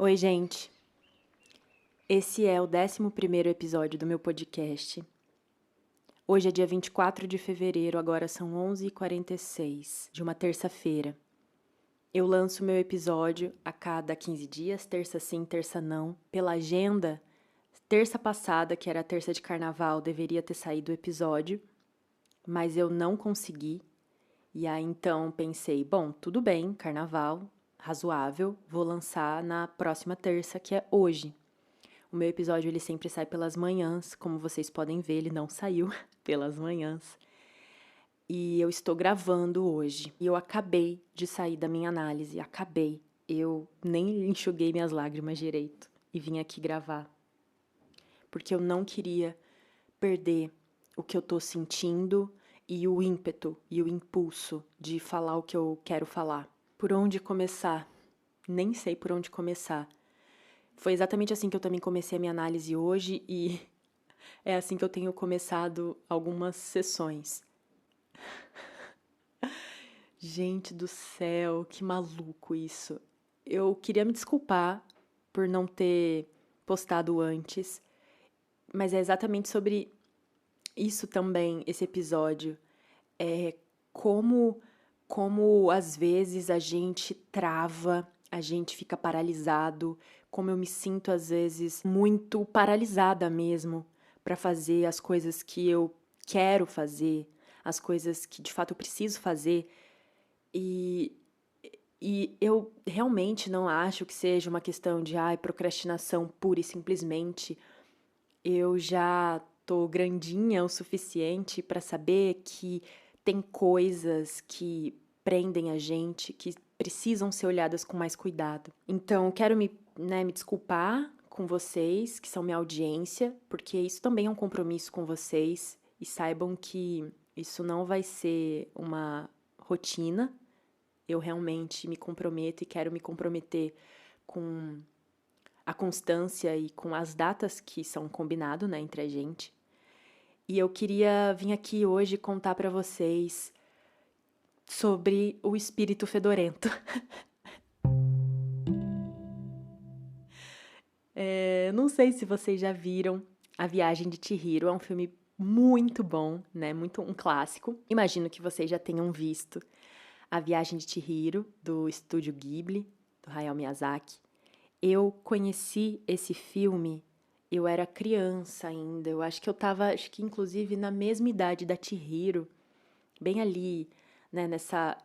Oi, gente. Esse é o 11º episódio do meu podcast. Hoje é dia 24 de fevereiro, agora são 11h46, de uma terça-feira. Eu lanço meu episódio a cada 15 dias, terça sim, terça não. Pela agenda, terça passada, que era a terça de carnaval, deveria ter saído o episódio, mas eu não consegui. E aí então pensei, bom, tudo bem, carnaval, razoável, vou lançar na próxima terça, que é hoje. O meu episódio ele sempre sai pelas manhãs, como vocês podem ver, ele não saiu pelas manhãs. E eu estou gravando hoje. E eu acabei de sair da minha análise, acabei. Eu nem enxuguei minhas lágrimas direito e vim aqui gravar. Porque eu não queria perder o que eu tô sentindo e o ímpeto e o impulso de falar o que eu quero falar. Por onde começar? Nem sei por onde começar. Foi exatamente assim que eu também comecei a minha análise hoje e é assim que eu tenho começado algumas sessões. Gente do céu, que maluco isso. Eu queria me desculpar por não ter postado antes, mas é exatamente sobre isso também, esse episódio. É como às vezes a gente trava, a gente fica paralisado, como eu me sinto às vezes muito paralisada mesmo para fazer as coisas que eu quero fazer, as coisas que de fato eu preciso fazer. E, e eu realmente não acho que seja uma questão de procrastinação pura e simplesmente. Eu já tô grandinha o suficiente para saber que tem coisas que prendem a gente, que precisam ser olhadas com mais cuidado. Então, quero me desculpar com vocês, que são minha audiência, porque isso também é um compromisso com vocês, e saibam que isso não vai ser uma rotina. Eu realmente me comprometo e quero me comprometer com a constância e com as datas que são combinado, né, entre a gente. E eu queria vir aqui hoje contar para vocês sobre o espírito fedorento. Não sei se vocês já viram A Viagem de Chihiro, é um filme muito bom, né, muito um clássico. Imagino que vocês já tenham visto A Viagem de Chihiro, do estúdio Ghibli, do Hayao Miyazaki. Eu conheci esse filme, eu era criança ainda, eu acho que eu tava, acho que inclusive na mesma idade da Chihiro, bem ali, né, nessa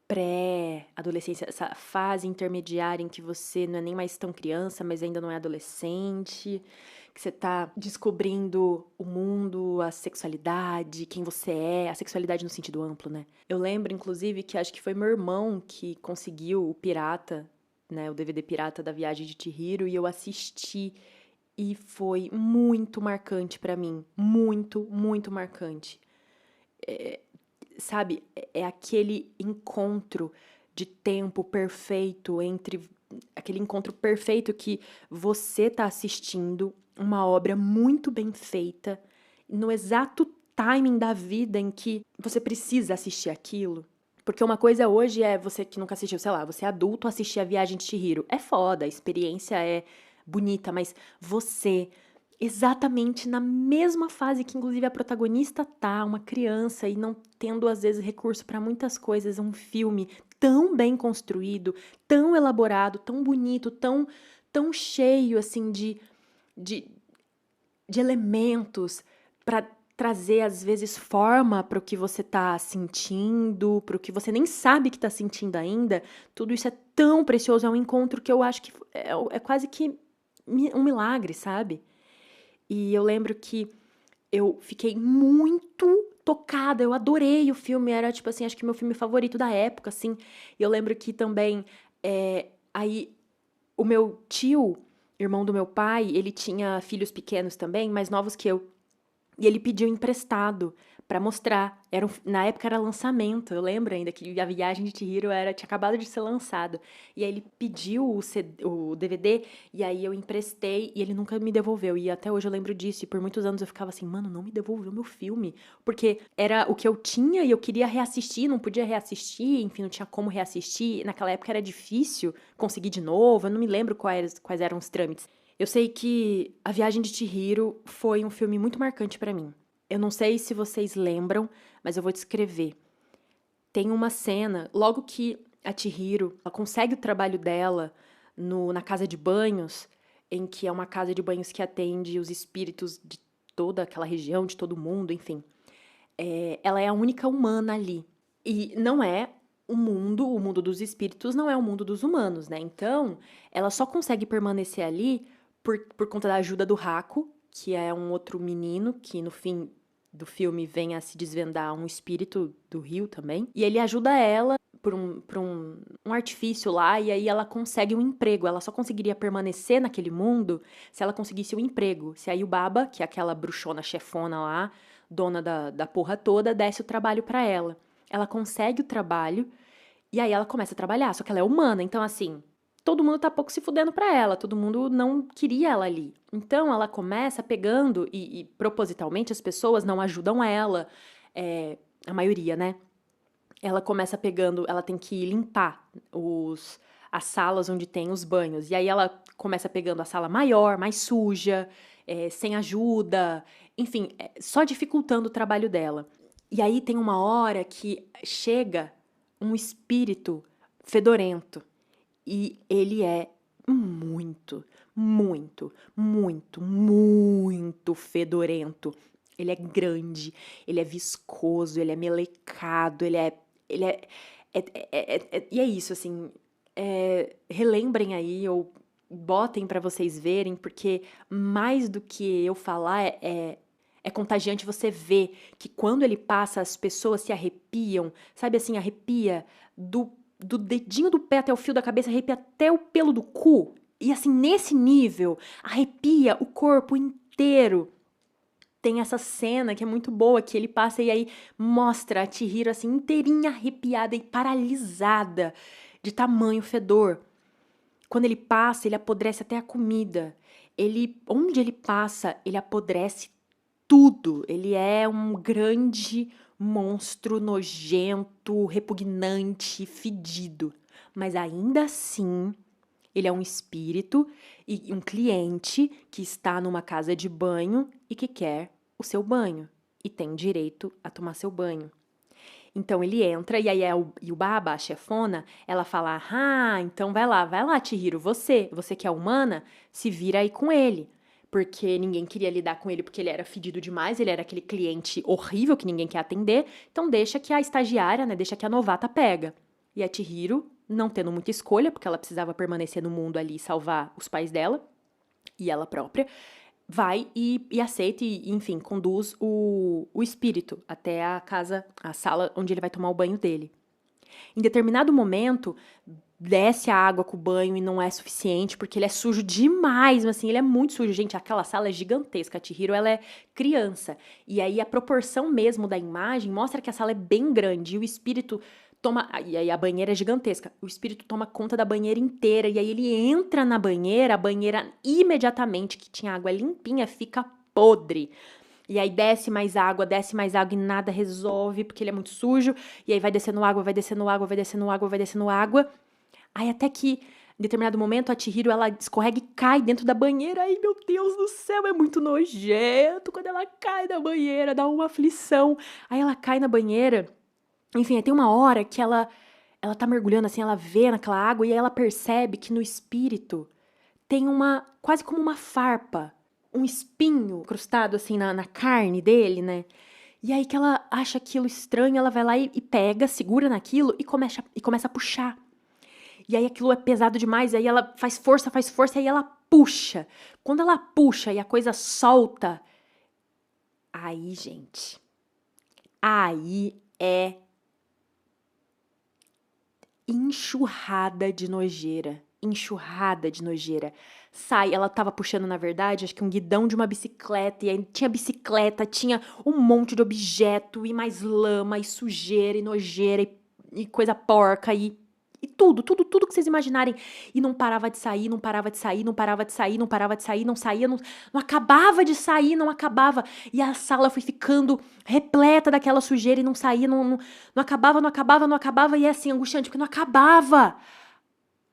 pré-adolescência, essa fase intermediária em que você não é nem mais tão criança, mas ainda não é adolescente, que você tá descobrindo o mundo, a sexualidade, quem você é, a sexualidade no sentido amplo, né? Eu lembro, inclusive, que acho que foi meu irmão que conseguiu o pirata, né, o DVD pirata da Viagem de Chihiro, e eu assisti e foi muito marcante pra mim, muito, muito marcante. Sabe, é aquele encontro de tempo perfeito entre aquele encontro perfeito que você tá assistindo uma obra muito bem feita no exato timing da vida em que você precisa assistir aquilo. Porque uma coisa hoje é você que nunca assistiu, sei lá, você é adulto assistir A Viagem de Chihiro. É foda, a experiência é bonita, mas você, exatamente na mesma fase que inclusive a protagonista tá, uma criança, e não tendo às vezes recurso para muitas coisas, um filme tão bem construído, tão elaborado, tão bonito, tão cheio assim de, de elementos para trazer às vezes forma para o que você tá sentindo, para o que você nem sabe que tá sentindo ainda. Tudo isso é tão precioso, é um encontro que eu acho que é quase que um milagre, sabe? E eu lembro que eu fiquei muito tocada, eu adorei o filme, era tipo assim, acho que meu filme favorito da época, assim. E eu lembro que também, aí o meu tio, irmão do meu pai, ele tinha filhos pequenos também, mais novos que eu. E ele pediu emprestado pra mostrar. Na época era lançamento, eu lembro ainda que a Viagem de Chihiro tinha acabado de ser lançado. E aí ele pediu o DVD, e aí eu emprestei, e ele nunca me devolveu. E até hoje eu lembro disso, e por muitos anos eu ficava assim, mano, não me devolveu meu filme. Porque era o que eu tinha e eu queria reassistir, não podia reassistir, enfim, não tinha como reassistir. Naquela época era difícil conseguir de novo, eu não me lembro quais eram os trâmites. Eu sei que A Viagem de Chihiro foi um filme muito marcante pra mim. Eu não sei se vocês lembram, mas eu vou descrever. Tem uma cena, logo que a Chihiro ela consegue o trabalho dela na casa de banhos, em que é uma casa de banhos que atende os espíritos de toda aquela região, de todo mundo, enfim. Ela é a única humana ali. E não é o mundo dos espíritos não é o mundo dos humanos, né? Então, ela só consegue permanecer ali por conta da ajuda do Hako, que é um outro menino que no fim do filme vem a se desvendar um espírito do rio também. E ele ajuda ela por um artifício lá, e aí ela consegue um emprego. Ela só conseguiria permanecer naquele mundo se ela conseguisse um emprego. Se aí o Baba, que é aquela bruxona chefona lá, dona da porra toda, desse o trabalho pra ela. Ela consegue o trabalho, e aí ela começa a trabalhar, só que ela é humana, então assim, todo mundo tá pouco se fudendo pra ela, todo mundo não queria ela ali. Então ela começa pegando, e propositalmente as pessoas não ajudam ela, a maioria, né? Ela começa pegando, ela tem que limpar as salas onde tem os banhos. E aí ela começa pegando a sala maior, mais suja, sem ajuda, enfim, só dificultando o trabalho dela. E aí tem uma hora que chega um espírito fedorento. E ele é muito, muito, muito, muito fedorento. Ele é grande, ele é viscoso, ele é melecado, e é isso, assim, relembrem aí ou botem pra vocês verem, porque mais do que eu falar, é contagiante você ver que quando ele passa, as pessoas se arrepiam, sabe assim, arrepia do dedinho do pé até o fio da cabeça, arrepia até o pelo do cu. E assim, nesse nível, arrepia o corpo inteiro. Tem essa cena que é muito boa, que ele passa e aí mostra a Chihiro assim, inteirinha arrepiada e paralisada de tamanho fedor. Quando ele passa, ele apodrece até a comida. Onde ele passa, ele apodrece tudo. Ele é um grande monstro nojento, repugnante, fedido. Mas ainda assim, ele é um espírito e um cliente que está numa casa de banho e que quer o seu banho e tem direito a tomar seu banho. Então ele entra e aí e o Baba, a chefona, ela fala: "Ah, então vai lá, Chihiro, você que é humana, se vira aí com ele". Porque ninguém queria lidar com ele porque ele era fedido demais, ele era aquele cliente horrível que ninguém quer atender. Então deixa que a estagiária, né, deixa que a novata pega. E a Chihiro, não tendo muita escolha, porque ela precisava permanecer no mundo ali e salvar os pais dela e ela própria, vai e aceita e, enfim, conduz o espírito até a casa, a sala onde ele vai tomar o banho dele. Em determinado momento, desce a água com o banho e não é suficiente, porque ele é sujo demais, mas assim, ele é muito sujo. Gente, aquela sala é gigantesca. A Chihiro, ela é criança. E aí a proporção mesmo da imagem mostra que a sala é bem grande e o espírito toma... E aí a banheira é gigantesca. O espírito toma conta da banheira inteira e aí ele entra na banheira, a banheira imediatamente, que tinha água limpinha, fica podre. E aí desce mais água e nada resolve, porque ele é muito sujo. E aí vai descendo água, vai descendo água, vai descendo água, vai descendo água. Aí até que, em determinado momento, a Chihiro, ela escorrega e cai dentro da banheira. Ai, meu Deus do céu, é muito nojento. Quando ela cai da banheira, dá uma aflição. Aí ela cai na banheira. Enfim, aí tem uma hora que ela tá mergulhando assim, ela vê naquela água e aí ela percebe que no espírito tem quase como uma farpa, um espinho crustado assim na carne dele, né? E aí que ela acha aquilo estranho, ela vai lá e pega, segura naquilo e começa a puxar. E aí aquilo é pesado demais, aí ela faz força, e aí ela puxa. Quando ela puxa e a coisa solta, aí, gente, aí é enxurrada de nojeira. enxurrada de nojeira. Ela tava puxando, na verdade, acho que um guidão de uma bicicleta, e aí tinha bicicleta, tinha um monte de objeto, e mais lama, e sujeira, e nojeira, e coisa porca, e tudo que vocês imaginarem. E não parava de sair, não parava de sair, não parava de sair, não parava de sair, não saía, não acabava de sair, não acabava. E a sala foi ficando repleta daquela sujeira e não saía, não acabava, não acabava, não acabava. E é assim, angustiante, porque não acabava.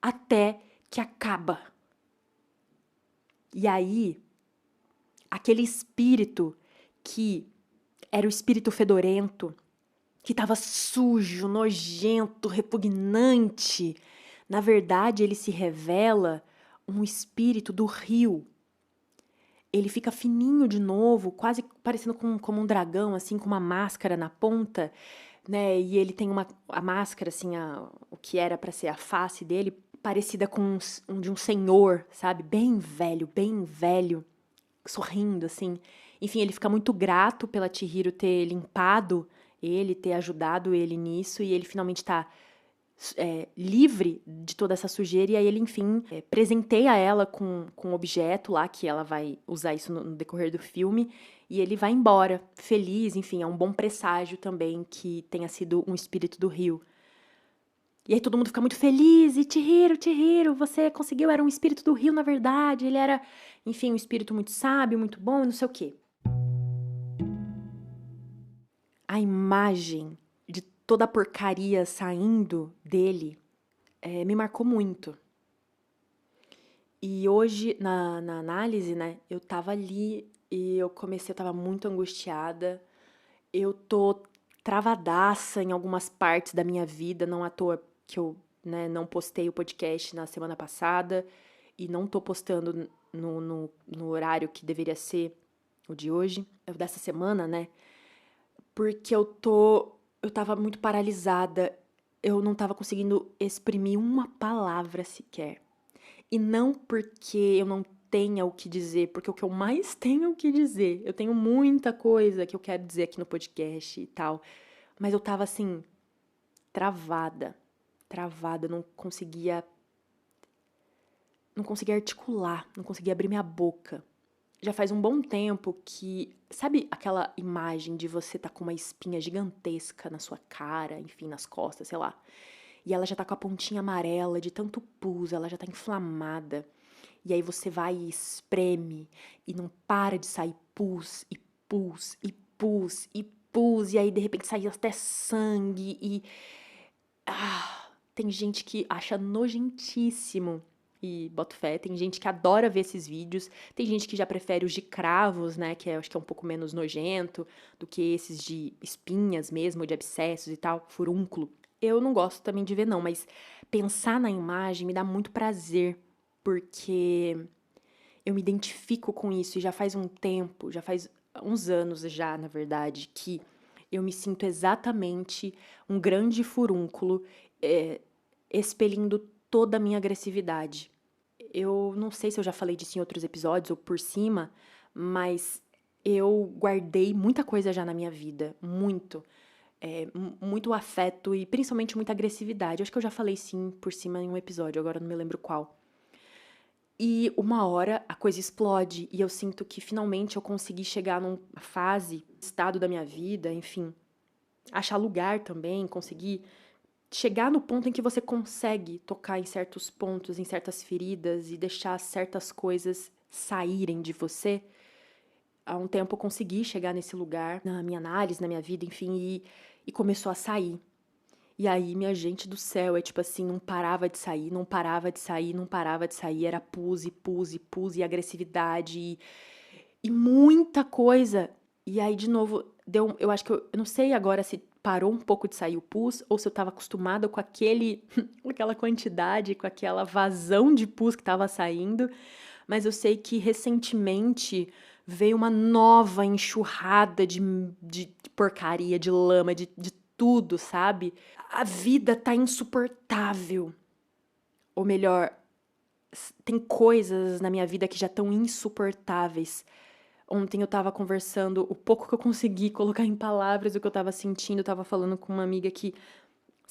Até que acaba. E aí, aquele espírito que era o espírito fedorento, que estava sujo, nojento, repugnante, na verdade ele se revela um espírito do rio. Ele fica fininho de novo, quase parecendo como um dragão, assim, com uma máscara na ponta, né? E ele tem a máscara, assim, o que era para ser a face dele, parecida com de um senhor, sabe? Bem velho, sorrindo, assim. Enfim, ele fica muito grato pela Chihiro ter limpado ele, ter ajudado ele nisso, e ele finalmente tá livre de toda essa sujeira, e aí ele, enfim, presenteia ela com um objeto lá, que ela vai usar isso no decorrer do filme, e ele vai embora, feliz, enfim, é um bom presságio também que tenha sido um espírito do rio. E aí todo mundo fica muito feliz, e Chihiro, você conseguiu, era um espírito do rio, na verdade, ele era, enfim, um espírito muito sábio, muito bom, e não sei o quê. A imagem de toda a porcaria saindo dele me marcou muito. E hoje, na análise, né, eu tava ali e eu tava muito angustiada. Eu tô travadaça em algumas partes da minha vida, não à toa que eu, né, não postei o podcast na semana passada e não tô postando no horário que deveria ser o de hoje, dessa semana, né? Porque eu tava muito paralisada, eu não tava conseguindo exprimir uma palavra sequer. E não porque eu não tenha o que dizer, porque o que eu mais tenho o que dizer, eu tenho muita coisa que eu quero dizer aqui no podcast e tal, mas eu tava assim, travada, não conseguia articular, não conseguia abrir minha boca. Já faz um bom tempo que, sabe aquela imagem de você tá com uma espinha gigantesca na sua cara, enfim, nas costas, sei lá, e ela já tá com a pontinha amarela de tanto pus, ela já tá inflamada. E aí você vai e espreme e não para de sair pus e pus e pus e pus, e aí de repente sai até sangue e tem gente que acha nojentíssimo. E boto fé, tem gente que adora ver esses vídeos, tem gente que já prefere os de cravos, né, que eu acho que é um pouco menos nojento do que esses de espinhas mesmo, de abscessos e tal, furúnculo. Eu não gosto também de ver não, mas pensar na imagem me dá muito prazer, porque eu me identifico com isso e já faz um tempo, já faz uns anos já, na verdade, que eu me sinto exatamente um grande furúnculo expelindo toda a minha agressividade. Eu não sei se eu já falei disso em outros episódios ou por cima, mas eu guardei muita coisa já na minha vida, muito afeto e principalmente muita agressividade. Acho que eu já falei sim por cima em um episódio, agora não me lembro qual. E uma hora a coisa explode e eu sinto que finalmente eu consegui chegar numa fase, estado da minha vida, enfim, achar lugar também, conseguir chegar no ponto em que você consegue tocar em certos pontos, em certas feridas e deixar certas coisas saírem de você. Há um tempo eu consegui chegar nesse lugar, na minha análise, na minha vida, enfim, e começou a sair. E aí, minha gente do céu, é tipo assim, não parava de sair, não parava de sair, não parava de sair, era pus e agressividade e muita coisa. E aí, de novo, eu acho que eu não sei agora se parou um pouco de sair o pus ou se eu tava acostumada com aquela quantidade, com aquela vazão de pus que tava saindo, mas eu sei que recentemente veio uma nova enxurrada de porcaria, de lama, de tudo, sabe? A vida tá insuportável. Ou melhor, tem coisas na minha vida que já estão insuportáveis. Ontem eu tava conversando, o pouco que eu consegui colocar em palavras o que eu tava sentindo, eu tava falando com uma amiga que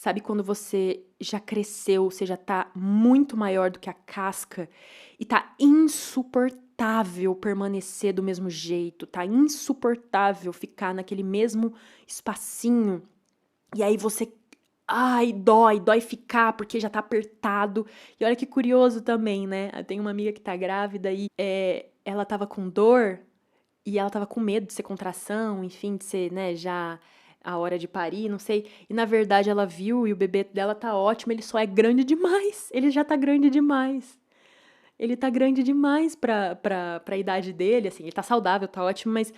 Sabe quando você já cresceu, você já tá muito maior do que a casca e tá insuportável permanecer do mesmo jeito, tá insuportável ficar naquele mesmo espacinho. E aí você, ai, dói ficar porque já tá apertado. E olha que curioso também, né? Eu tenho uma amiga que tá grávida e ela tava com dor e ela tava com medo de ser contração, enfim, de ser, né, já a hora de parir, não sei. E na verdade ela viu e o bebê dela tá ótimo, ele só é grande demais. Ele já tá grande demais. Ele tá grande demais pra idade dele, assim, ele tá saudável, tá ótimo, mas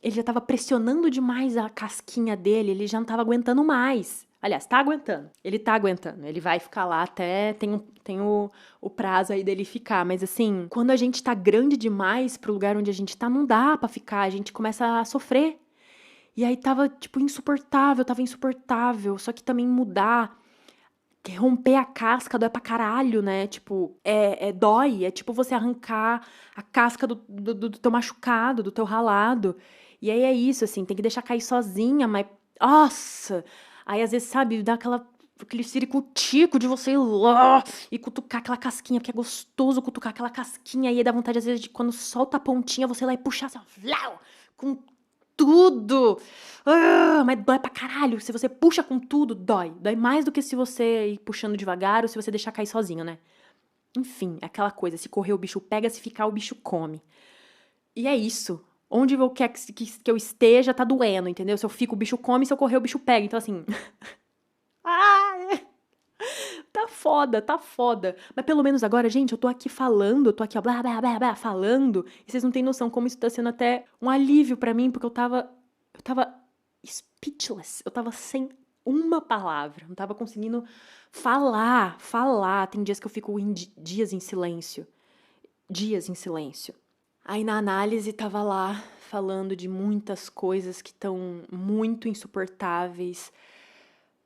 ele já tava pressionando demais a casquinha dele, ele já não tava aguentando mais. Aliás, tá aguentando. Ele tá aguentando. Ele vai ficar lá até. Tem o prazo aí dele ficar. Mas assim, quando a gente tá grande demais pro lugar onde a gente tá, não dá pra ficar. A gente começa a sofrer. E aí tava, tipo, tava insuportável. Só que também mudar, romper a casca dói pra caralho, né? Tipo, dói. É tipo você arrancar a casca do teu machucado, do teu ralado. E aí é isso, assim, tem que deixar cair sozinha, mas. Nossa! Aí às vezes, sabe, dá aquele ciricutico de você ir lá e cutucar aquela casquinha, porque é gostoso cutucar aquela casquinha. E aí dá vontade, às vezes, de quando solta a pontinha, você ir lá e puxar assim, ó, vlau, com tudo. Mas dói pra caralho. Se você puxa com tudo, dói. Dói mais do que se você ir puxando devagar ou se você deixar cair sozinho, né? Enfim, aquela coisa. Se correr, o bicho pega. Se ficar, o bicho come. E é isso. Onde eu quero que eu esteja, tá doendo, entendeu? Se eu fico, o bicho come. Se eu correr, o bicho pega. Então, assim... Tá foda, tá foda. Mas pelo menos agora, gente, eu tô aqui falando, eu tô aqui, ó, blá, blá, blá, blá, falando, e vocês não têm noção como isso tá sendo até um alívio pra mim, porque eu tava speechless, eu tava sem uma palavra, não tava conseguindo falar. Tem dias que eu fico dias em silêncio. Aí na análise tava lá falando de muitas coisas que estão muito insuportáveis.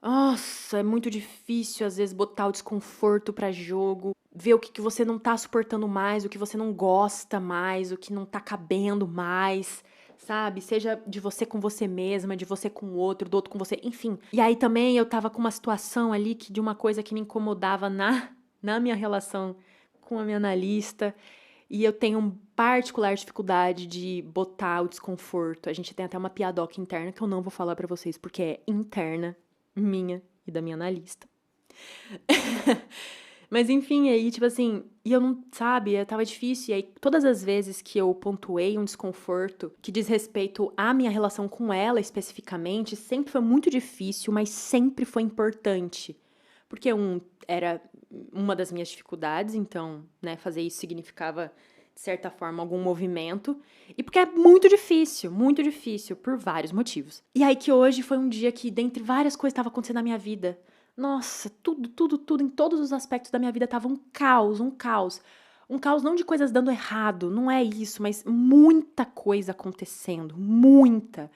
Nossa, é muito difícil às vezes botar o desconforto pra jogo, ver o que você não tá suportando mais, o que você não gosta mais, o que não tá cabendo mais, sabe? Seja de você com você mesma, de você com o outro, do outro com você, enfim. E aí também eu tava com uma situação ali de uma coisa que me incomodava na minha relação com a minha analista. E eu tenho particular dificuldade de botar o desconforto. A gente tem até uma piadoca interna que eu não vou falar pra vocês porque é interna, minha e da minha analista. Mas enfim, aí, tipo assim, e eu não, sabe, tava difícil. E aí, todas as vezes que eu pontuei um desconforto que diz respeito à minha relação com ela especificamente, sempre foi muito difícil, mas sempre foi importante. Porque era uma das minhas dificuldades, então, né, fazer isso significava, de certa forma, algum movimento. E porque é muito difícil, por vários motivos. E aí que hoje foi um dia que, dentre várias coisas que estavam acontecendo na minha vida, nossa, tudo, em todos os aspectos da minha vida tava um caos, um caos. Um caos não de coisas dando errado, não é isso, mas muita coisa acontecendo, muita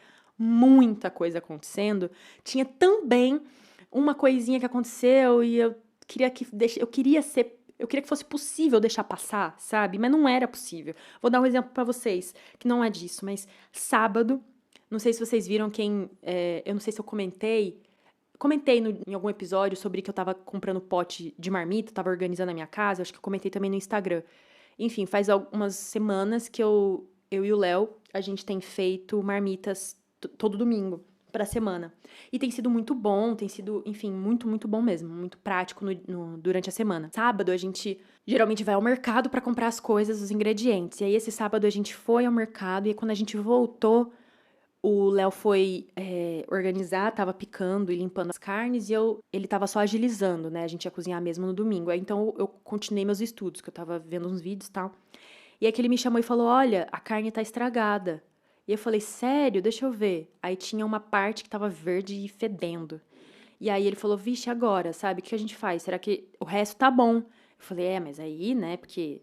coisa acontecendo. Tinha também uma coisinha que aconteceu e eu queria que fosse possível deixar passar, sabe? Mas não era possível. Vou dar um exemplo pra vocês, que não é disso, mas sábado, não sei se vocês viram eu não sei se eu comentei em algum episódio sobre que eu tava comprando pote de marmita, tava organizando a minha casa, acho que eu comentei também no Instagram. Enfim, faz algumas semanas que eu e o Léo, a gente tem feito marmitas todo domingo pra semana. E tem sido muito bom, tem sido, enfim, muito bom mesmo, muito prático durante a semana. Sábado a gente geralmente vai ao mercado pra comprar as coisas, os ingredientes. E aí esse sábado a gente foi ao mercado e quando a gente voltou, o Léo foi organizar, tava picando e limpando as carnes e ele tava só agilizando, né? A gente ia cozinhar mesmo no domingo. Aí então eu continuei meus estudos, que eu tava vendo uns vídeos e tal. E aí que ele me chamou e falou: Olha, a carne tá estragada. E eu falei: Sério? Deixa eu ver. Aí tinha uma parte que tava verde e fedendo. E aí ele falou: Vixe, agora, sabe? O que a gente faz? Será que o resto tá bom? Eu falei: Mas aí, né? Porque.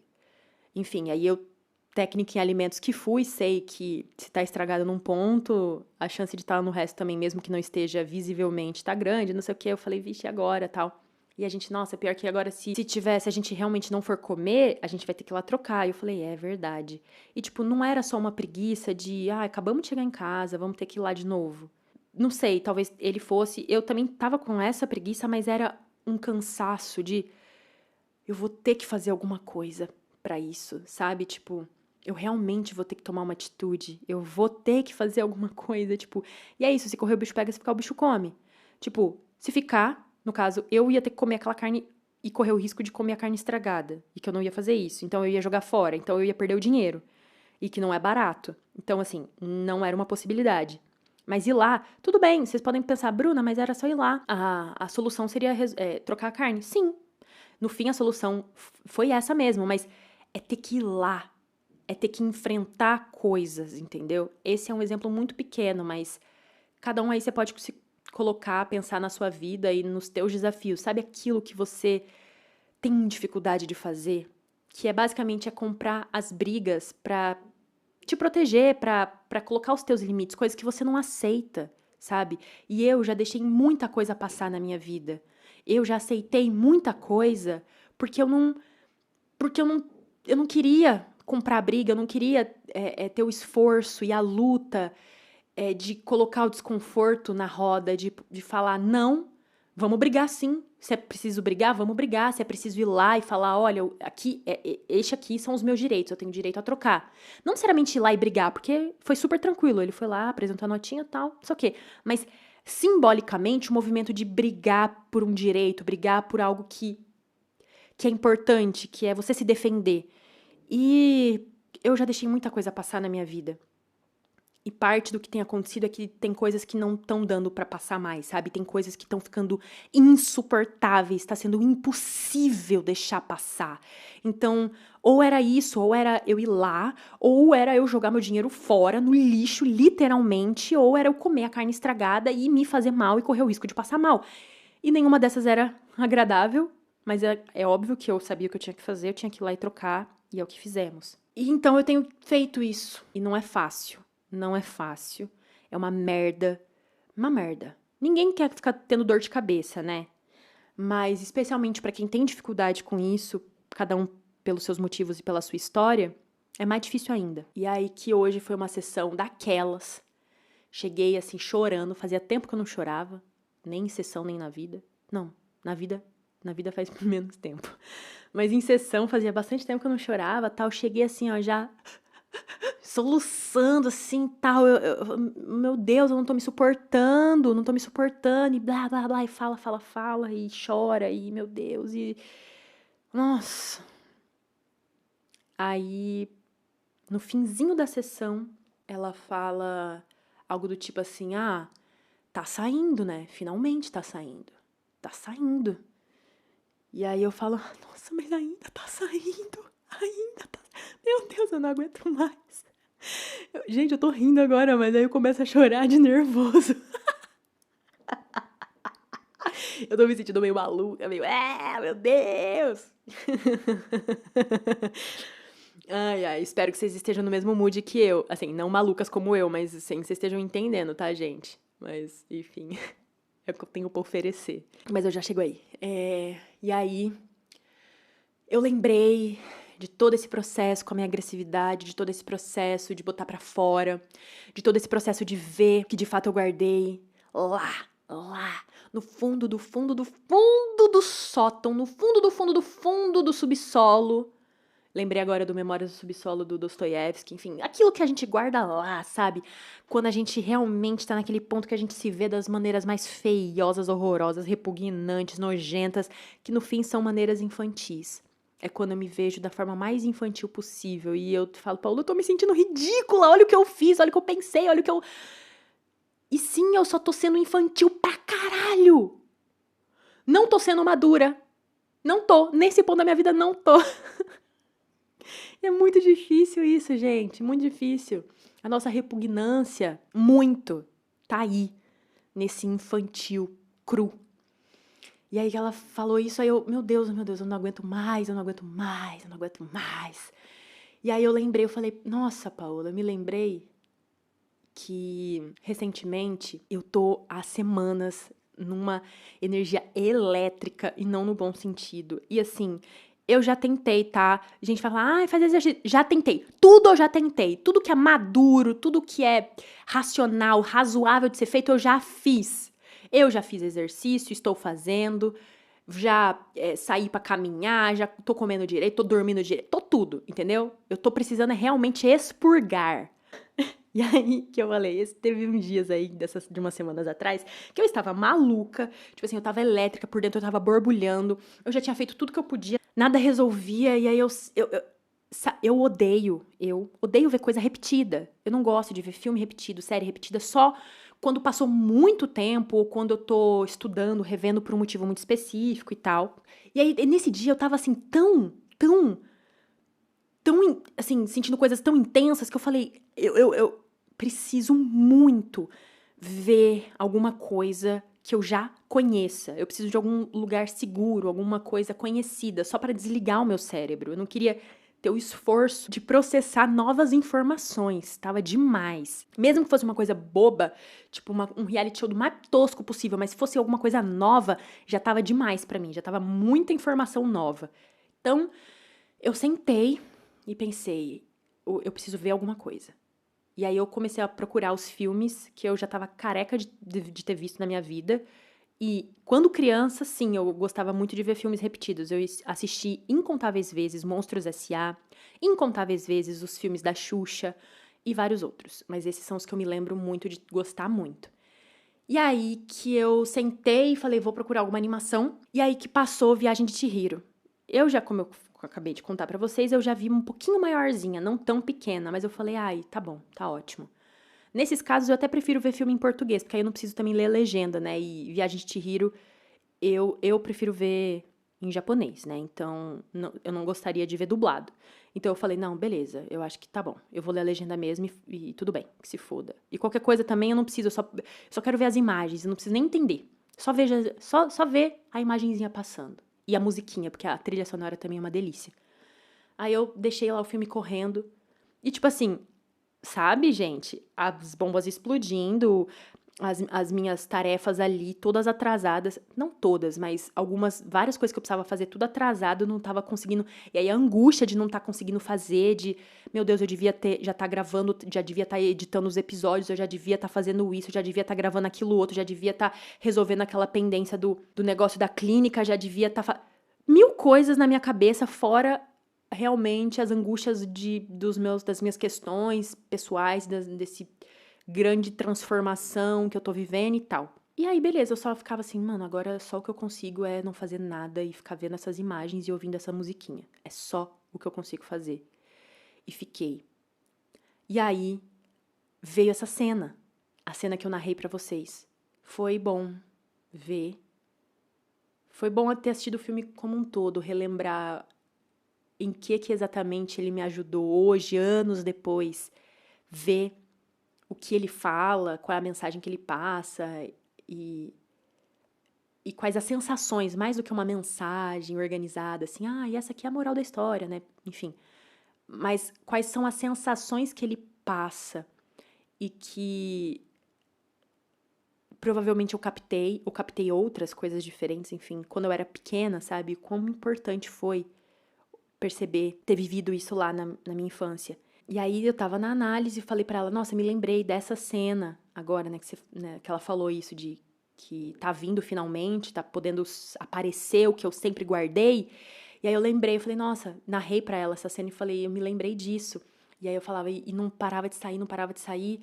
Enfim, aí eu técnica em alimentos que fui, sei que se tá estragado num ponto, a chance de estar no resto também, mesmo que não esteja visivelmente, tá grande, não sei o que. Eu falei, vixe, agora, tal. E a gente, nossa, pior que agora, se a gente realmente não for comer, a gente vai ter que ir lá trocar. E eu falei, é verdade. E, tipo, não era só uma preguiça de, acabamos de chegar em casa, vamos ter que ir lá de novo. não sei, talvez ele fosse. Eu também tava com essa preguiça, mas era um cansaço de eu vou ter que fazer alguma coisa pra isso, sabe? Tipo, eu realmente vou ter que tomar uma atitude. Eu vou ter que fazer alguma coisa, tipo. E é isso, se correr o bicho pega, se ficar o bicho come. Tipo, se ficar, no caso, eu ia ter que comer aquela carne e correr o risco de comer a carne estragada. E que eu não ia fazer isso. Então eu ia jogar fora. Então eu ia perder o dinheiro. E que não é barato. Então, assim, não era uma possibilidade. Mas ir lá, tudo bem, vocês podem pensar, Bruna, mas era só ir lá. A solução seria trocar a carne. Sim, no fim, a solução foi essa mesmo, mas é ter que ir lá, é ter que enfrentar coisas, entendeu? Esse é um exemplo muito pequeno, mas cada um aí você pode se colocar, pensar na sua vida e nos teus desafios. Sabe aquilo que você tem dificuldade de fazer? Que é basicamente comprar as brigas pra te proteger, pra colocar os teus limites, coisas que você não aceita, sabe? E eu já deixei muita coisa passar na minha vida. Eu já aceitei muita coisa porque eu não queria comprar briga, eu não queria ter o esforço e a luta de colocar o desconforto na roda, de falar, não, vamos brigar sim. Se é preciso brigar, vamos brigar. Se é preciso ir lá e falar, olha, aqui, este aqui são os meus direitos, eu tenho direito a trocar. Não necessariamente ir lá e brigar, porque foi super tranquilo. Ele foi lá, apresentou a notinha e tal, não sei o quê. Mas, simbolicamente, o movimento de brigar por um direito, brigar por algo que é importante, que é você se defender. E eu já deixei muita coisa passar na minha vida. E parte do que tem acontecido é que tem coisas que não estão dando pra passar mais, sabe? Tem coisas que estão ficando insuportáveis, tá sendo impossível deixar passar. Então, ou era isso, ou era eu ir lá, ou era eu jogar meu dinheiro fora, no lixo, literalmente, ou era eu comer a carne estragada e me fazer mal e correr o risco de passar mal. E nenhuma dessas era agradável, mas é óbvio que eu sabia o que eu tinha que fazer, eu tinha que ir lá e trocar, e é o que fizemos. E então eu tenho feito isso, e não é fácil. Não é fácil. É uma merda. Uma merda. Ninguém quer ficar tendo dor de cabeça, né? Mas, especialmente pra quem tem dificuldade com isso, cada um pelos seus motivos e pela sua história, é mais difícil ainda. E aí que hoje foi uma sessão daquelas. Cheguei assim chorando, fazia tempo que eu não chorava, nem em sessão nem na vida. Não, na vida faz menos tempo. Mas em sessão fazia bastante tempo que eu não chorava, tal. Cheguei assim, ó, já soluçando assim, tal, meu Deus, eu não tô me suportando, e blá, blá, blá, e fala, e chora, e meu Deus, e... Nossa. Aí, no finzinho da sessão, ela fala algo do tipo assim, tá saindo, né? Finalmente tá saindo. Tá saindo. E aí eu falo, nossa, mas ainda tá saindo. Ainda tá... Meu Deus, eu não aguento mais. Gente, eu tô rindo agora, mas aí eu começo a chorar de nervoso. Eu tô me sentindo meio maluca, meio, meu Deus! Ai, ai, espero que vocês estejam no mesmo mood que eu. Assim, não malucas como eu, mas assim, vocês estejam entendendo, tá, gente? Mas, enfim, é o que eu tenho pra oferecer. Mas eu já chego aí. E aí, eu lembrei de todo esse processo com a minha agressividade, de todo esse processo de botar pra fora, de todo esse processo de ver que de fato eu guardei lá, no fundo do fundo do fundo do sótão, no fundo do fundo do fundo do subsolo. Lembrei agora do Memórias do Subsolo do Dostoiévski, enfim, aquilo que a gente guarda lá, sabe? Quando a gente realmente tá naquele ponto que a gente se vê das maneiras mais feiosas, horrorosas, repugnantes, nojentas, que no fim são maneiras infantis. É quando eu me vejo da forma mais infantil possível e eu falo, Paulo, eu tô me sentindo ridícula, olha o que eu fiz, olha o que eu pensei, olha o que eu... E sim, eu só tô sendo infantil pra caralho! Não tô sendo madura. Não tô. Nesse ponto da minha vida, não tô. É muito difícil isso, gente. Muito difícil. A nossa repugnância, muito, tá aí. Nesse infantil cru. E aí que ela falou isso, aí eu, meu Deus, eu não aguento mais, eu não aguento mais, eu não aguento mais. E aí eu lembrei, eu falei, nossa, Paola, eu me lembrei que recentemente eu tô há semanas numa energia elétrica e não no bom sentido. E assim, eu já tentei, tá? A gente fala, ai, faz exercício. Já tentei. Tudo eu já tentei. Tudo que é maduro, tudo que é racional, razoável de ser feito, eu já fiz. Eu já fiz exercício, estou fazendo, já saí pra caminhar, já tô comendo direito, tô dormindo direito, tô tudo, entendeu? Eu tô precisando realmente expurgar. E aí que eu falei, teve uns dias aí, de umas semanas atrás, que eu estava maluca, tipo assim, eu tava elétrica por dentro, eu tava borbulhando, eu já tinha feito tudo que eu podia, nada resolvia, e aí eu odeio ver coisa repetida. Eu não gosto de ver filme repetido, série repetida, só quando passou muito tempo, ou quando eu tô estudando, revendo por um motivo muito específico e tal. E aí, nesse dia, eu tava assim, assim, sentindo coisas tão intensas que eu falei, eu preciso muito ver alguma coisa que eu já conheça. Eu preciso de algum lugar seguro, alguma coisa conhecida, só para desligar o meu cérebro. Eu não queria ter o esforço de processar novas informações. Tava demais. Mesmo que fosse uma coisa boba, tipo um reality show do mais tosco possível, mas se fosse alguma coisa nova, já tava demais para mim. Já tava muita informação nova. Então, eu sentei e pensei, eu preciso ver alguma coisa. E aí eu comecei a procurar os filmes que eu já tava careca de ter visto na minha vida. E quando criança, sim, eu gostava muito de ver filmes repetidos. Eu assisti incontáveis vezes Monstros S.A., incontáveis vezes os filmes da Xuxa e vários outros. Mas esses são os que eu me lembro muito de gostar muito. E aí que eu sentei e falei, vou procurar alguma animação. E aí que passou Viagem de Chihiro. Como eu acabei de contar pra vocês, eu já vi um pouquinho maiorzinha, não tão pequena, mas eu falei, ai, tá bom, tá ótimo. Nesses casos, eu até prefiro ver filme em português, porque aí eu não preciso também ler a legenda, né? E Viagem de Chihiro, eu prefiro ver em japonês, né? Então, eu não gostaria de ver dublado. Então, eu falei, não, beleza, eu acho que tá bom. Eu vou ler a legenda mesmo e tudo bem, que se foda. E qualquer coisa também eu não preciso, eu só quero ver as imagens, eu não preciso nem entender. Só ver a imagenzinha passando. E a musiquinha, porque a trilha sonora também é uma delícia. Aí eu deixei lá o filme correndo. E tipo assim, sabe, gente? As bombas explodindo, as minhas tarefas ali, todas atrasadas. Não todas, mas várias coisas que eu precisava fazer, tudo atrasado, eu não tava conseguindo. E aí a angústia de não estar conseguindo fazer, meu Deus, eu devia já estar gravando, já devia estar editando os episódios, eu já devia estar fazendo isso, eu já devia estar gravando aquilo outro, já devia estar resolvendo aquela pendência do negócio da clínica, já devia estar. Mil coisas na minha cabeça, fora realmente as angústias das minhas questões pessoais, desse grande transformação que eu tô vivendo e tal. E aí, beleza, eu só ficava assim, mano, agora só o que eu consigo é não fazer nada e ficar vendo essas imagens e ouvindo essa musiquinha. É só o que eu consigo fazer. E fiquei. E aí, veio essa cena. A cena que eu narrei pra vocês. Foi bom ver. Foi bom ter assistido o filme como um todo, relembrar em que exatamente ele me ajudou hoje, anos depois, ver o que ele fala, qual é a mensagem que ele passa e, e quais as sensações, mais do que uma mensagem organizada, assim, e essa aqui é a moral da história, né? Enfim, mas quais são as sensações que ele passa e que provavelmente eu captei outras coisas diferentes, enfim, quando eu era pequena, sabe? Quão importante foi perceber, ter vivido isso lá na minha infância. E aí eu tava na análise e falei pra ela, nossa, me lembrei dessa cena agora, né, que ela falou isso de que tá vindo finalmente, tá podendo aparecer o que eu sempre guardei. E aí eu lembrei, eu falei, nossa, narrei pra ela essa cena e falei, eu me lembrei disso. E aí eu falava, e não parava de sair, não parava de sair,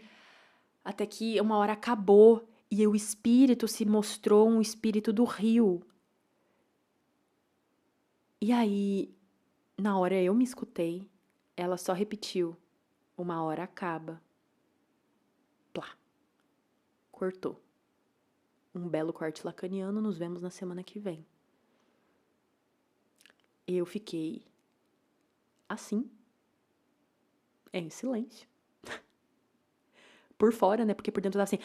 até que uma hora acabou e o espírito se mostrou um espírito do rio. E aí, na hora eu me escutei, ela só repetiu, uma hora acaba. Plá. Cortou. Um belo corte lacaniano, nos vemos na semana que vem. Eu fiquei assim, em silêncio. Por fora, né? Porque por dentro eu tava assim.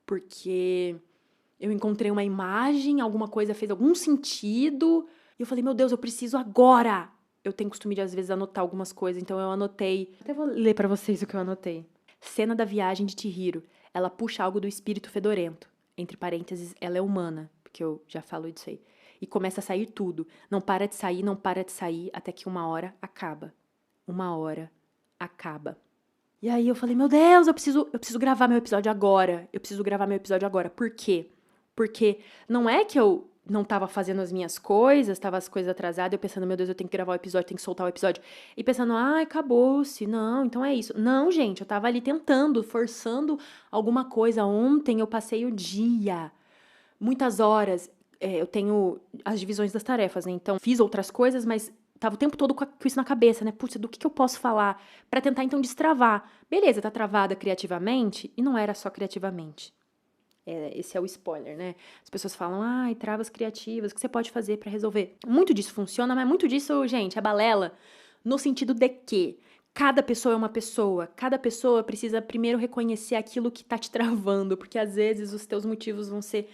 Porque eu encontrei uma imagem, alguma coisa fez algum sentido. E eu falei, meu Deus, eu preciso agora. Eu tenho costume de, às vezes, anotar algumas coisas, então eu anotei. Até vou ler pra vocês o que eu anotei. Cena da viagem de Chihiro. Ela puxa algo do espírito fedorento. Entre parênteses, ela é humana, porque eu já falo disso aí. e começa a sair tudo. Não para de sair, não para de sair, até que uma hora acaba. Uma hora acaba. E aí eu falei, meu Deus, eu preciso gravar meu episódio agora. Eu preciso gravar meu episódio agora. Por quê? Porque não é que eu não tava fazendo as minhas coisas, tava as coisas atrasadas, eu pensando, meu Deus, eu tenho que gravar o episódio, tenho que soltar o episódio. E pensando, ai, acabou-se, não, então é isso. Não, gente, eu tava ali tentando, forçando alguma coisa. Ontem eu passei o dia, muitas horas, eu tenho as divisões das tarefas, né? Então, fiz outras coisas, mas tava o tempo todo com isso na cabeça, né? Putz, do que eu posso falar? Pra tentar, então, destravar. Beleza, tá travada criativamente, e não era só criativamente. Esse é o spoiler, né? As pessoas falam, ai, travas criativas, o que você pode fazer pra resolver? Muito disso funciona, mas muito disso, gente, é balela. No sentido de que cada pessoa é uma pessoa. Cada pessoa precisa primeiro reconhecer aquilo que tá te travando, porque às vezes os teus motivos vão ser...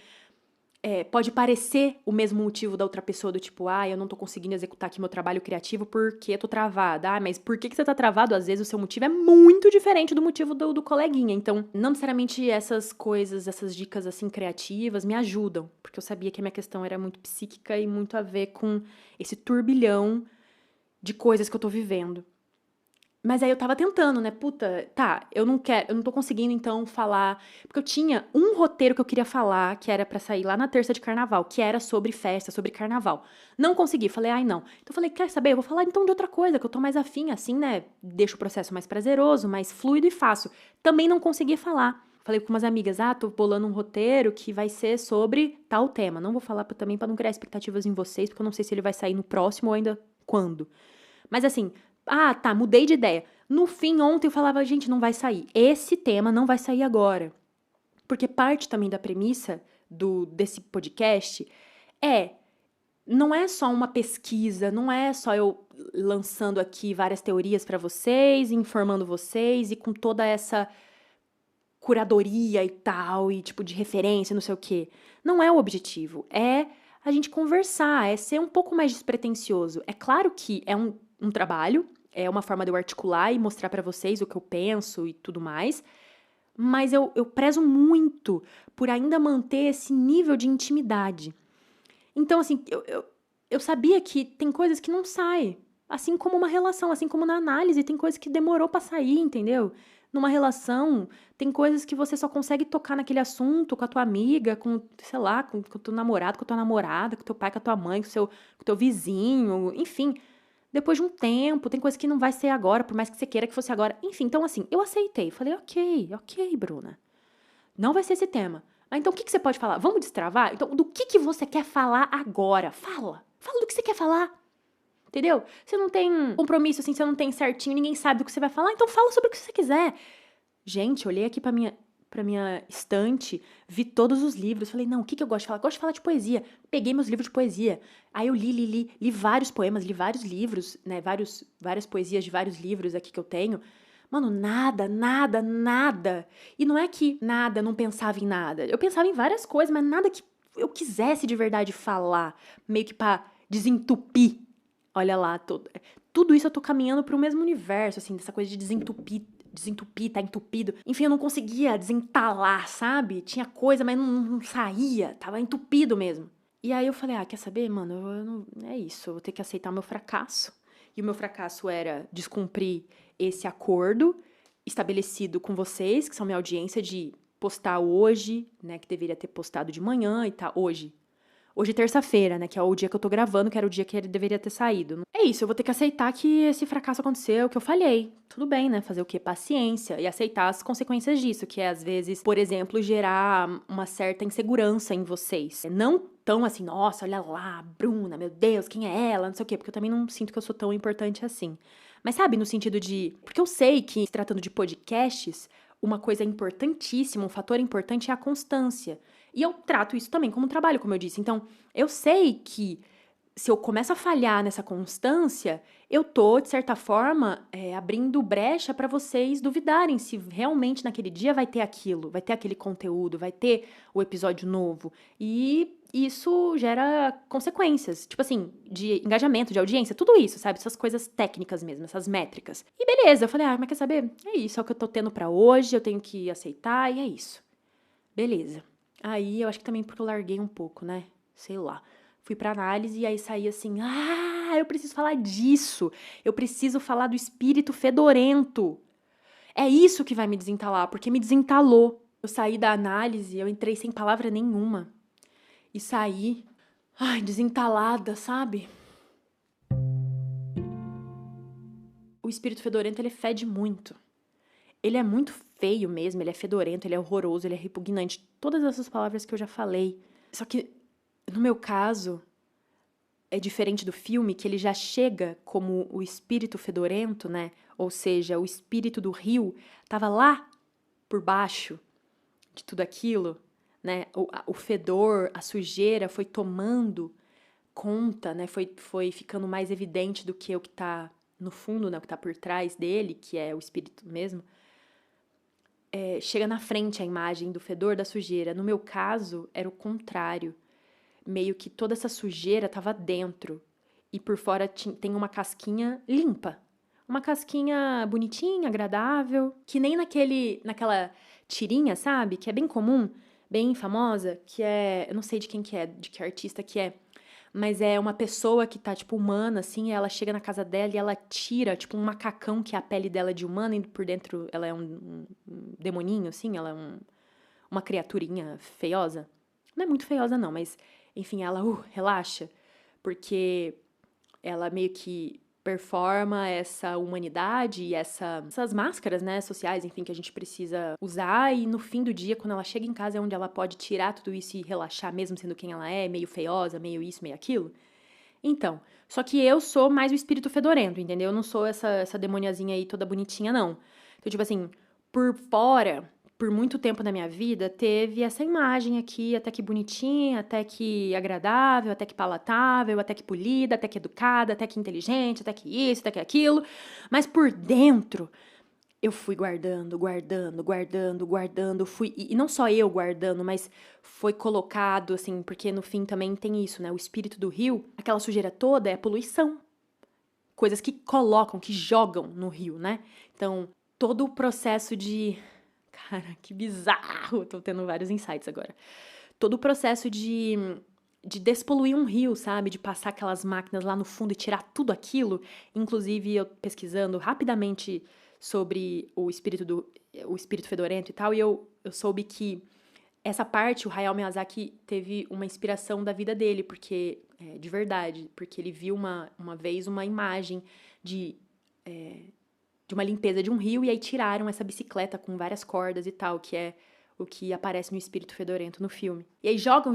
pode parecer o mesmo motivo da outra pessoa, do tipo, eu não tô conseguindo executar aqui meu trabalho criativo porque eu tô travada. Mas por que você tá travado? Às vezes o seu motivo é muito diferente do motivo do coleguinha. Então, não necessariamente essas coisas, essas dicas assim criativas me ajudam, porque eu sabia que a minha questão era muito psíquica e muito a ver com esse turbilhão de coisas que eu tô vivendo. Mas aí eu tava tentando, né? Puta, tá, eu não tô conseguindo então falar. Porque eu tinha um roteiro que eu queria falar, que era pra sair lá na terça de carnaval, que era sobre festa, sobre carnaval. Não consegui, falei, ai não. Então eu falei, quer saber? Eu vou falar então de outra coisa, que eu tô mais afim, assim, né? Deixo o processo mais prazeroso, mais fluido e fácil. Também não consegui falar. Falei com umas amigas, tô bolando um roteiro que vai ser sobre tal tema. Não vou falar também pra não criar expectativas em vocês, porque eu não sei se ele vai sair no próximo ou ainda quando. Mas assim, tá, mudei de ideia. No fim, ontem eu falava, gente, não vai sair. Esse tema não vai sair agora. Porque parte também da premissa desse podcast não é só uma pesquisa, não é só eu lançando aqui várias teorias para vocês, informando vocês e com toda essa curadoria e tal, e tipo de referência, não sei o quê. Não é o objetivo. É a gente conversar, é ser um pouco mais despretensioso. É claro que é um trabalho, é uma forma de eu articular e mostrar pra vocês o que eu penso e tudo mais, mas eu prezo muito por ainda manter esse nível de intimidade. Então, assim, eu sabia que tem coisas que não saem, assim como uma relação, assim como na análise, tem coisas que demorou pra sair, entendeu? Numa relação, tem coisas que você só consegue tocar naquele assunto com a tua amiga, com, sei lá, com o teu namorado, com a tua namorada, com o teu pai, com a tua mãe, com o teu vizinho, enfim. Depois de um tempo, tem coisa que não vai ser agora, por mais que você queira que fosse agora. Enfim, então assim, eu aceitei. Falei, ok, Bruna. Não vai ser esse tema. Então o que você pode falar? Vamos destravar? Então, do que você quer falar agora? Fala. Fala do que você quer falar. Entendeu? Você não tem compromisso, assim, você não tem certinho, ninguém sabe do que você vai falar, então fala sobre o que você quiser. Gente, olhei aqui pra minha estante, vi todos os livros, falei, não, o que eu gosto de falar? Gosto de falar de poesia. Peguei meus livros de poesia. Aí eu li vários poemas, li vários livros, né, várias poesias de vários livros aqui que eu tenho. Mano, nada. E não é que nada, eu não pensava em nada. Eu pensava em várias coisas, mas nada que eu quisesse de verdade falar, meio que pra desentupir. Olha lá, tudo isso eu tô caminhando pro mesmo universo, assim, dessa coisa de desentupir, tá entupido. Enfim, eu não conseguia desentalar, sabe? Tinha coisa, mas não saía, tava entupido mesmo. E aí eu falei, quer saber, mano, eu não, é isso, eu vou ter que aceitar o meu fracasso. E o meu fracasso era descumprir esse acordo estabelecido com vocês, que são minha audiência, de postar hoje, né, que deveria ter postado de manhã e tá, hoje é terça-feira, né, que é o dia que eu tô gravando, que era o dia que ele deveria ter saído. É isso, eu vou ter que aceitar que esse fracasso aconteceu, que eu falhei. Tudo bem, né, fazer o quê? Paciência e aceitar as consequências disso, que é, às vezes, por exemplo, gerar uma certa insegurança em vocês. Não tão assim, nossa, olha lá, Bruna, meu Deus, quem é ela, não sei o quê, porque eu também não sinto que eu sou tão importante assim. Mas sabe, no sentido de... Porque eu sei que, se tratando de podcasts, uma coisa importantíssima, um fator importante é a constância. E eu trato isso também como um trabalho, como eu disse. Então, eu sei que se eu começo a falhar nessa constância, eu tô, de certa forma, abrindo brecha para vocês duvidarem se realmente naquele dia vai ter aquilo, vai ter aquele conteúdo, vai ter o episódio novo. E isso gera consequências, tipo assim, de engajamento, de audiência, tudo isso, sabe? Essas coisas técnicas mesmo, essas métricas. E beleza, eu falei, mas quer saber? É isso, é o que eu tô tendo pra hoje, eu tenho que aceitar e é isso. Beleza. Aí, eu acho que também porque eu larguei um pouco, né? Sei lá. fui pra análise e aí saí assim, eu preciso falar disso, eu preciso falar do espírito fedorento. É isso que vai me desentalar, porque me desentalou. Eu saí da análise, eu entrei sem palavra nenhuma. E saí, desentalada, sabe? O espírito fedorento, ele fede muito. Ele é muito feio mesmo, ele é fedorento, ele é horroroso, ele é repugnante. Todas essas palavras que eu já falei. Só que, no meu caso, é diferente do filme, que ele já chega como o espírito fedorento, né? Ou seja, o espírito do rio estava lá por baixo de tudo aquilo, né? O fedor, a sujeira foi tomando conta, né? Foi ficando mais evidente do que o que tá no fundo, né? O que tá por trás dele, que é o espírito mesmo. Chega na frente a imagem do fedor da sujeira. No meu caso, era o contrário. Meio que toda essa sujeira estava dentro. E por fora tem uma casquinha limpa. Uma casquinha bonitinha, agradável. Que nem naquela tirinha, sabe? Que é bem comum, bem famosa. Que é... Eu não sei de quem que é, de que artista que é. Mas é uma pessoa que tá, tipo, humana, assim, e ela chega na casa dela e ela tira, tipo, um macacão que é a pele dela de humana e por dentro ela é um demoninho, assim, ela é uma criaturinha feiosa. Não é muito feiosa, não, mas, enfim, ela, relaxa, porque ela meio que performa essa humanidade e essas máscaras, né, sociais, enfim, que a gente precisa usar e no fim do dia, quando ela chega em casa, é onde ela pode tirar tudo isso e relaxar, mesmo sendo quem ela é, meio feiosa, meio isso, meio aquilo. Então, só que eu sou mais o espírito fedorento, entendeu? Eu não sou essa demoniazinha aí toda bonitinha, não. Então, tipo assim, por fora, por muito tempo da minha vida, teve essa imagem aqui, até que bonitinha, até que agradável, até que palatável, até que polida, até que educada, até que inteligente, até que isso, até que aquilo. Mas por dentro, eu fui guardando, guardando, guardando, guardando, fui, e não só eu guardando, mas foi colocado, assim, porque no fim também tem isso, né? O espírito do rio, aquela sujeira toda é poluição. Coisas que colocam, que jogam no rio, né? Então, todo o processo de... Cara, que bizarro! Tô tendo vários insights agora. Todo o processo de despoluir um rio, sabe? De passar aquelas máquinas lá no fundo e tirar tudo aquilo. Inclusive, eu pesquisando rapidamente sobre o espírito fedorento e tal, e eu soube que essa parte, o Hayao Miyazaki teve uma inspiração da vida dele, porque, de verdade, porque ele viu uma vez uma imagem de uma limpeza de um rio, e aí tiraram essa bicicleta com várias cordas e tal, que é o que aparece no Espírito Fedorento no filme. E aí jogam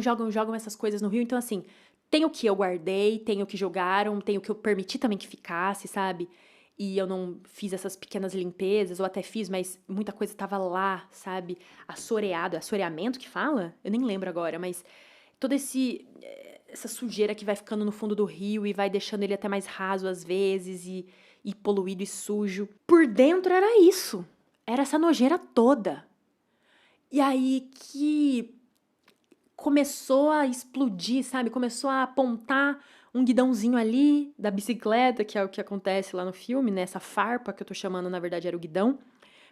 essas coisas no rio, então assim, tem o que eu guardei, tem o que jogaram, tem o que eu permiti também que ficasse, sabe? E eu não fiz essas pequenas limpezas, ou até fiz, mas muita coisa tava lá, sabe? Assoreado, é assoreamento que fala? Eu nem lembro agora, mas toda essa sujeira que vai ficando no fundo do rio e vai deixando ele até mais raso às vezes e poluído e sujo. Por dentro era isso. Era essa nojeira toda. E aí que começou a explodir, sabe? Começou a apontar um guidãozinho ali da bicicleta, que é o que acontece lá no filme, né? Essa farpa que eu tô chamando, na verdade, era o guidão.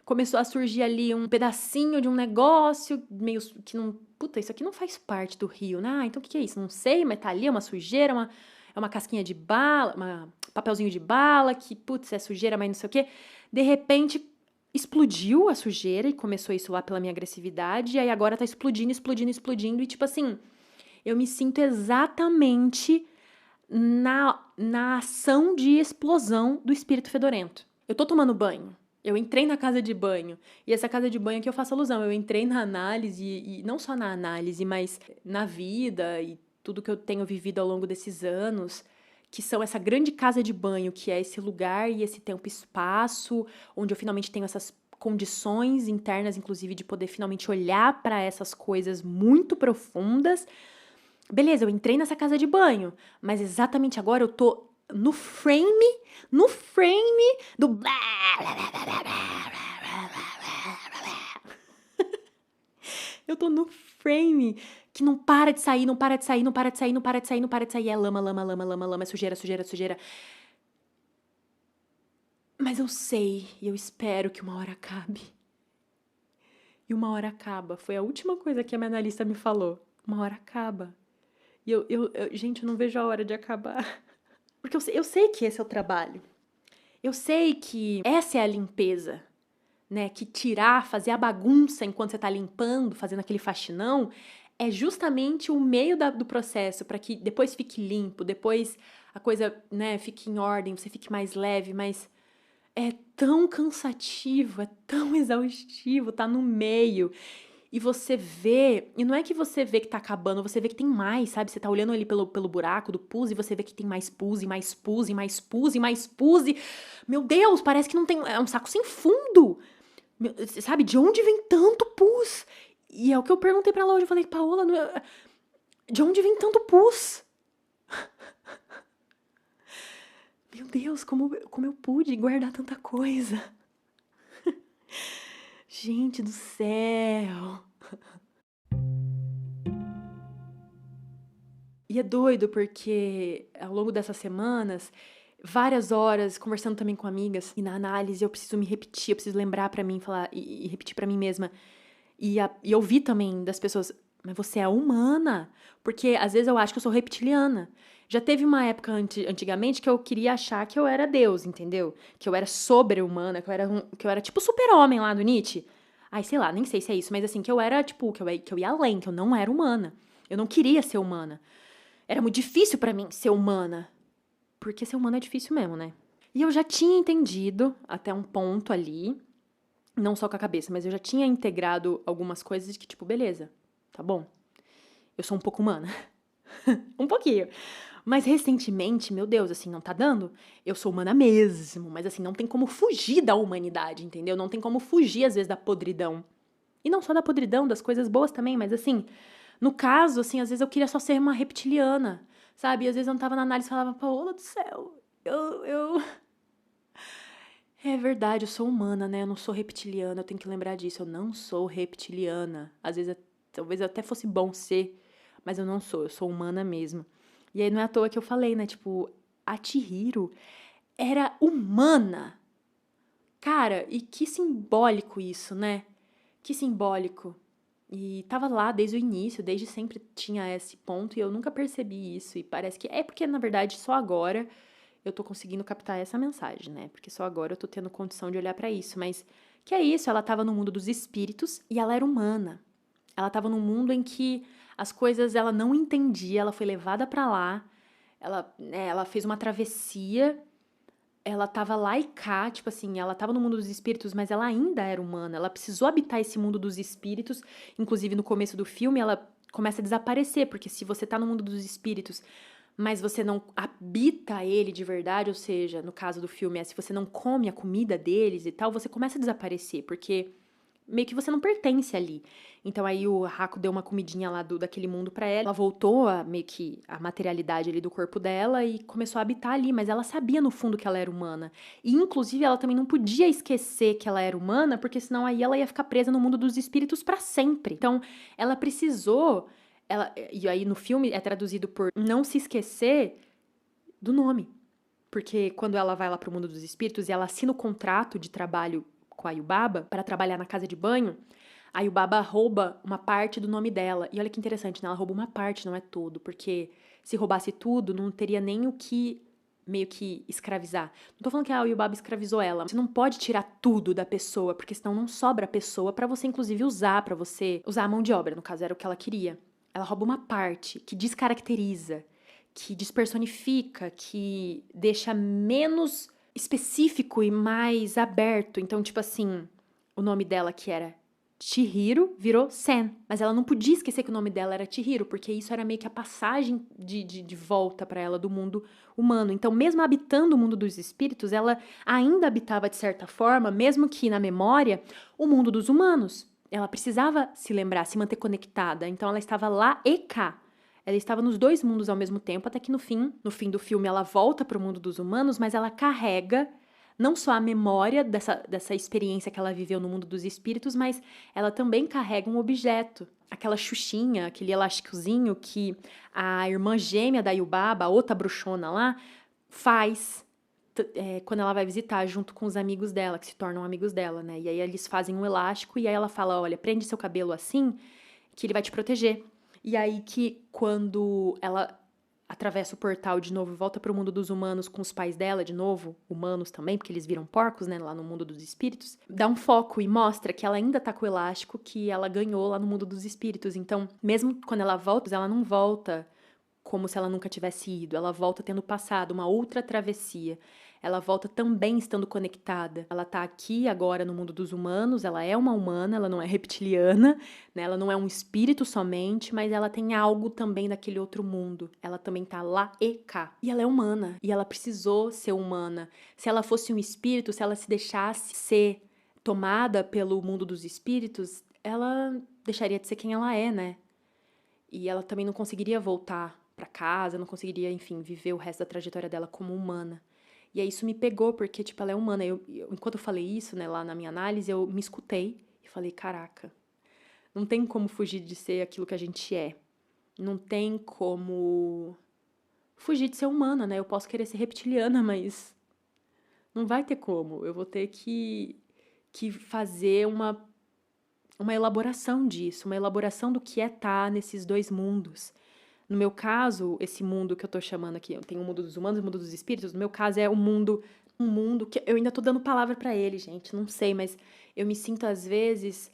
Começou a surgir ali um pedacinho de um negócio, meio que não... Puta, isso aqui não faz parte do rio, né? Então o que é isso? Não sei, mas tá ali, é uma sujeira, é uma casquinha de bala, papelzinho de bala, que, putz, é sujeira, mas não sei o quê. De repente, explodiu a sujeira e começou isso lá pela minha agressividade, e aí agora tá explodindo, explodindo, explodindo, e tipo assim, eu me sinto exatamente na ação de explosão do espírito fedorento. Eu tô tomando banho. Eu entrei na casa de banho. E essa casa de banho que eu faço alusão. Eu entrei na análise, e não só na análise, mas na vida e tudo que eu tenho vivido ao longo desses anos, que são essa grande casa de banho, que é esse lugar e esse tempo e espaço, onde eu finalmente tenho essas condições internas, inclusive, de poder finalmente olhar para essas coisas muito profundas. Beleza, eu entrei nessa casa de banho, mas exatamente agora eu tô no frame do eu tô no frame que não para de sair, não para de sair, não para de sair, não para de sair, não para de sair. É lama, lama, lama, lama, lama, é sujeira, sujeira, sujeira. Mas eu sei e eu espero que uma hora acabe. E uma hora acaba. Foi a última coisa que a minha analista me falou. Uma hora acaba. E gente, eu não vejo a hora de acabar. Porque eu sei que esse é o trabalho. Eu sei que essa é a limpeza, né? Que tirar, fazer a bagunça enquanto você tá limpando, fazendo aquele faxinão, é justamente o meio do processo para que depois fique limpo, depois a coisa, né, fique em ordem, você fique mais leve, mas é tão cansativo, é tão exaustivo, tá no meio. E você vê, e não é que você vê que tá acabando, você vê que tem mais, sabe? Você tá olhando ali pelo buraco do pus e você vê que tem mais pus e mais pus e mais pus e mais pus e... Meu Deus, parece que não tem... É um saco sem fundo! Sabe? De onde vem tanto pus? E é o que eu perguntei pra ela hoje. Eu falei, Paola, de onde vem tanto pus? Meu Deus, como eu pude guardar tanta coisa? Gente do céu! E é doido porque ao longo dessas semanas, várias horas conversando também com amigas, e na análise eu preciso me repetir, eu preciso lembrar pra mim, falar e repetir pra mim mesma. E ouvir também das pessoas, mas você é humana. Porque às vezes eu acho que eu sou reptiliana. Já teve uma época antigamente que eu queria achar que eu era Deus, entendeu? Que eu era sobre-humana, que eu era tipo super-homem lá do Nietzsche. Ai, sei lá, nem sei se é isso, mas assim, que eu era, tipo, que eu ia além, que eu não era humana. Eu não queria ser humana. Era muito difícil pra mim ser humana. Porque ser humana é difícil mesmo, né? E eu já tinha entendido, até um ponto ali, não só com a cabeça, mas eu já tinha integrado algumas coisas de que, tipo, beleza, tá bom. Eu sou um pouco humana. Um pouquinho. Mas recentemente, meu Deus, assim, não tá dando? Eu sou humana mesmo, mas assim, não tem como fugir da humanidade, entendeu? Não tem como fugir, às vezes, da podridão. E não só da podridão, das coisas boas também, mas assim, no caso, assim, às vezes eu queria só ser uma reptiliana, sabe? E às vezes eu não tava na análise e falava, Paola do céu, eu... É verdade, eu sou humana, né? Eu não sou reptiliana, eu tenho que lembrar disso. Eu não sou reptiliana. Às vezes, talvez até fosse bom ser, mas eu sou humana mesmo. E aí não é à toa que eu falei, né? Tipo, a Chihiro era humana. Cara, e que simbólico isso, né? Que simbólico. E tava lá desde o início, desde sempre tinha esse ponto e eu nunca percebi isso. E parece que é porque, na verdade, só agora eu tô conseguindo captar essa mensagem, né? Porque só agora eu tô tendo condição de olhar pra isso. Mas que é isso? Ela tava no mundo dos espíritos e ela era humana. Ela tava num mundo em que as coisas ela não entendia, ela foi levada pra lá, ela fez uma travessia, ela tava lá e cá, tipo assim, ela tava no mundo dos espíritos, mas ela ainda era humana. Ela precisou habitar esse mundo dos espíritos. Inclusive, no começo do filme, ela começa a desaparecer, porque se você tá no mundo dos espíritos, mas você não habita ele de verdade, ou seja, no caso do filme, se você não come a comida deles e tal, você começa a desaparecer, porque meio que você não pertence ali. Então aí o Haku deu uma comidinha lá daquele mundo pra ela voltou a meio que a materialidade ali do corpo dela e começou a habitar ali, mas ela sabia no fundo que ela era humana. E inclusive ela também não podia esquecer que ela era humana, porque senão aí ela ia ficar presa no mundo dos espíritos pra sempre. Então ela precisou, e aí no filme é traduzido por não se esquecer do nome. Porque quando ela vai lá pro mundo dos espíritos e ela assina o contrato de trabalho com a Yubaba para trabalhar na casa de banho, a Yubaba rouba uma parte do nome dela. E olha que interessante, né? Ela rouba uma parte, não é todo, porque se roubasse tudo, não teria nem o que meio que escravizar. Não tô falando que a Yubaba escravizou ela. Você não pode tirar tudo da pessoa, porque senão não sobra a pessoa para você inclusive usar, para você usar a mão de obra, no caso era o que ela queria. Ela rouba uma parte que descaracteriza, que despersonifica, que deixa menos específico e mais aberto. Então, tipo assim, o nome dela que era Chihiro virou Sen. Mas ela não podia esquecer que o nome dela era Chihiro, porque isso era meio que a passagem de volta para ela do mundo humano. Então, mesmo habitando o mundo dos espíritos, ela ainda habitava de certa forma, mesmo que na memória, o mundo dos humanos. Ela precisava se lembrar, se manter conectada. Então, ela estava lá e cá. Ela estava nos dois mundos ao mesmo tempo, até que no fim do filme, ela volta para o mundo dos humanos, mas ela carrega não só a memória dessa experiência que ela viveu no mundo dos espíritos, mas ela também carrega um objeto. Aquela xuxinha, aquele elásticozinho que a irmã gêmea da Yubaba, a outra bruxona lá, faz quando ela vai visitar junto com os amigos dela, que se tornam amigos dela, né? E aí eles fazem um elástico e aí ela fala, olha, prende seu cabelo assim, que ele vai te proteger. E aí que quando ela atravessa o portal de novo e volta pro mundo dos humanos com os pais dela de novo, humanos também, porque eles viram porcos, né, lá no mundo dos espíritos, dá um foco e mostra que ela ainda tá com o elástico que ela ganhou lá no mundo dos espíritos. Então, mesmo quando ela volta, ela não volta como se ela nunca tivesse ido. Ela volta tendo passado uma outra travessia. Ela volta também estando conectada. Ela tá aqui agora no mundo dos humanos, ela é uma humana, ela não é reptiliana, né? Ela não é um espírito somente, mas ela tem algo também daquele outro mundo. Ela também tá lá e cá. E ela é humana, e ela precisou ser humana. Se ela fosse um espírito, se ela se deixasse ser tomada pelo mundo dos espíritos, ela deixaria de ser quem ela é, né? E ela também não conseguiria voltar pra casa, não conseguiria, enfim, viver o resto da trajetória dela como humana. E aí isso me pegou, porque, tipo, ela é humana. Enquanto eu falei isso, né, lá na minha análise, eu me escutei e falei, caraca, não tem como fugir de ser aquilo que a gente é. Não tem como fugir de ser humana, né? Eu posso querer ser reptiliana, mas não vai ter como. Eu vou ter que fazer uma elaboração disso, uma elaboração do que é estar nesses dois mundos. No meu caso, esse mundo que eu tô chamando aqui, tem o mundo dos humanos e o mundo dos espíritos. No meu caso, é um mundo que eu ainda tô dando palavra pra ele, gente, não sei, mas eu me sinto às vezes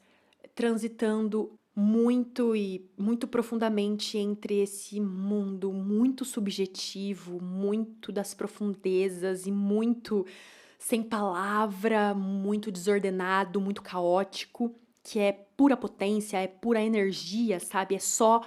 transitando muito e muito profundamente entre esse mundo muito subjetivo, muito das profundezas e muito sem palavra, muito desordenado, muito caótico, que é pura potência, é pura energia, sabe? É só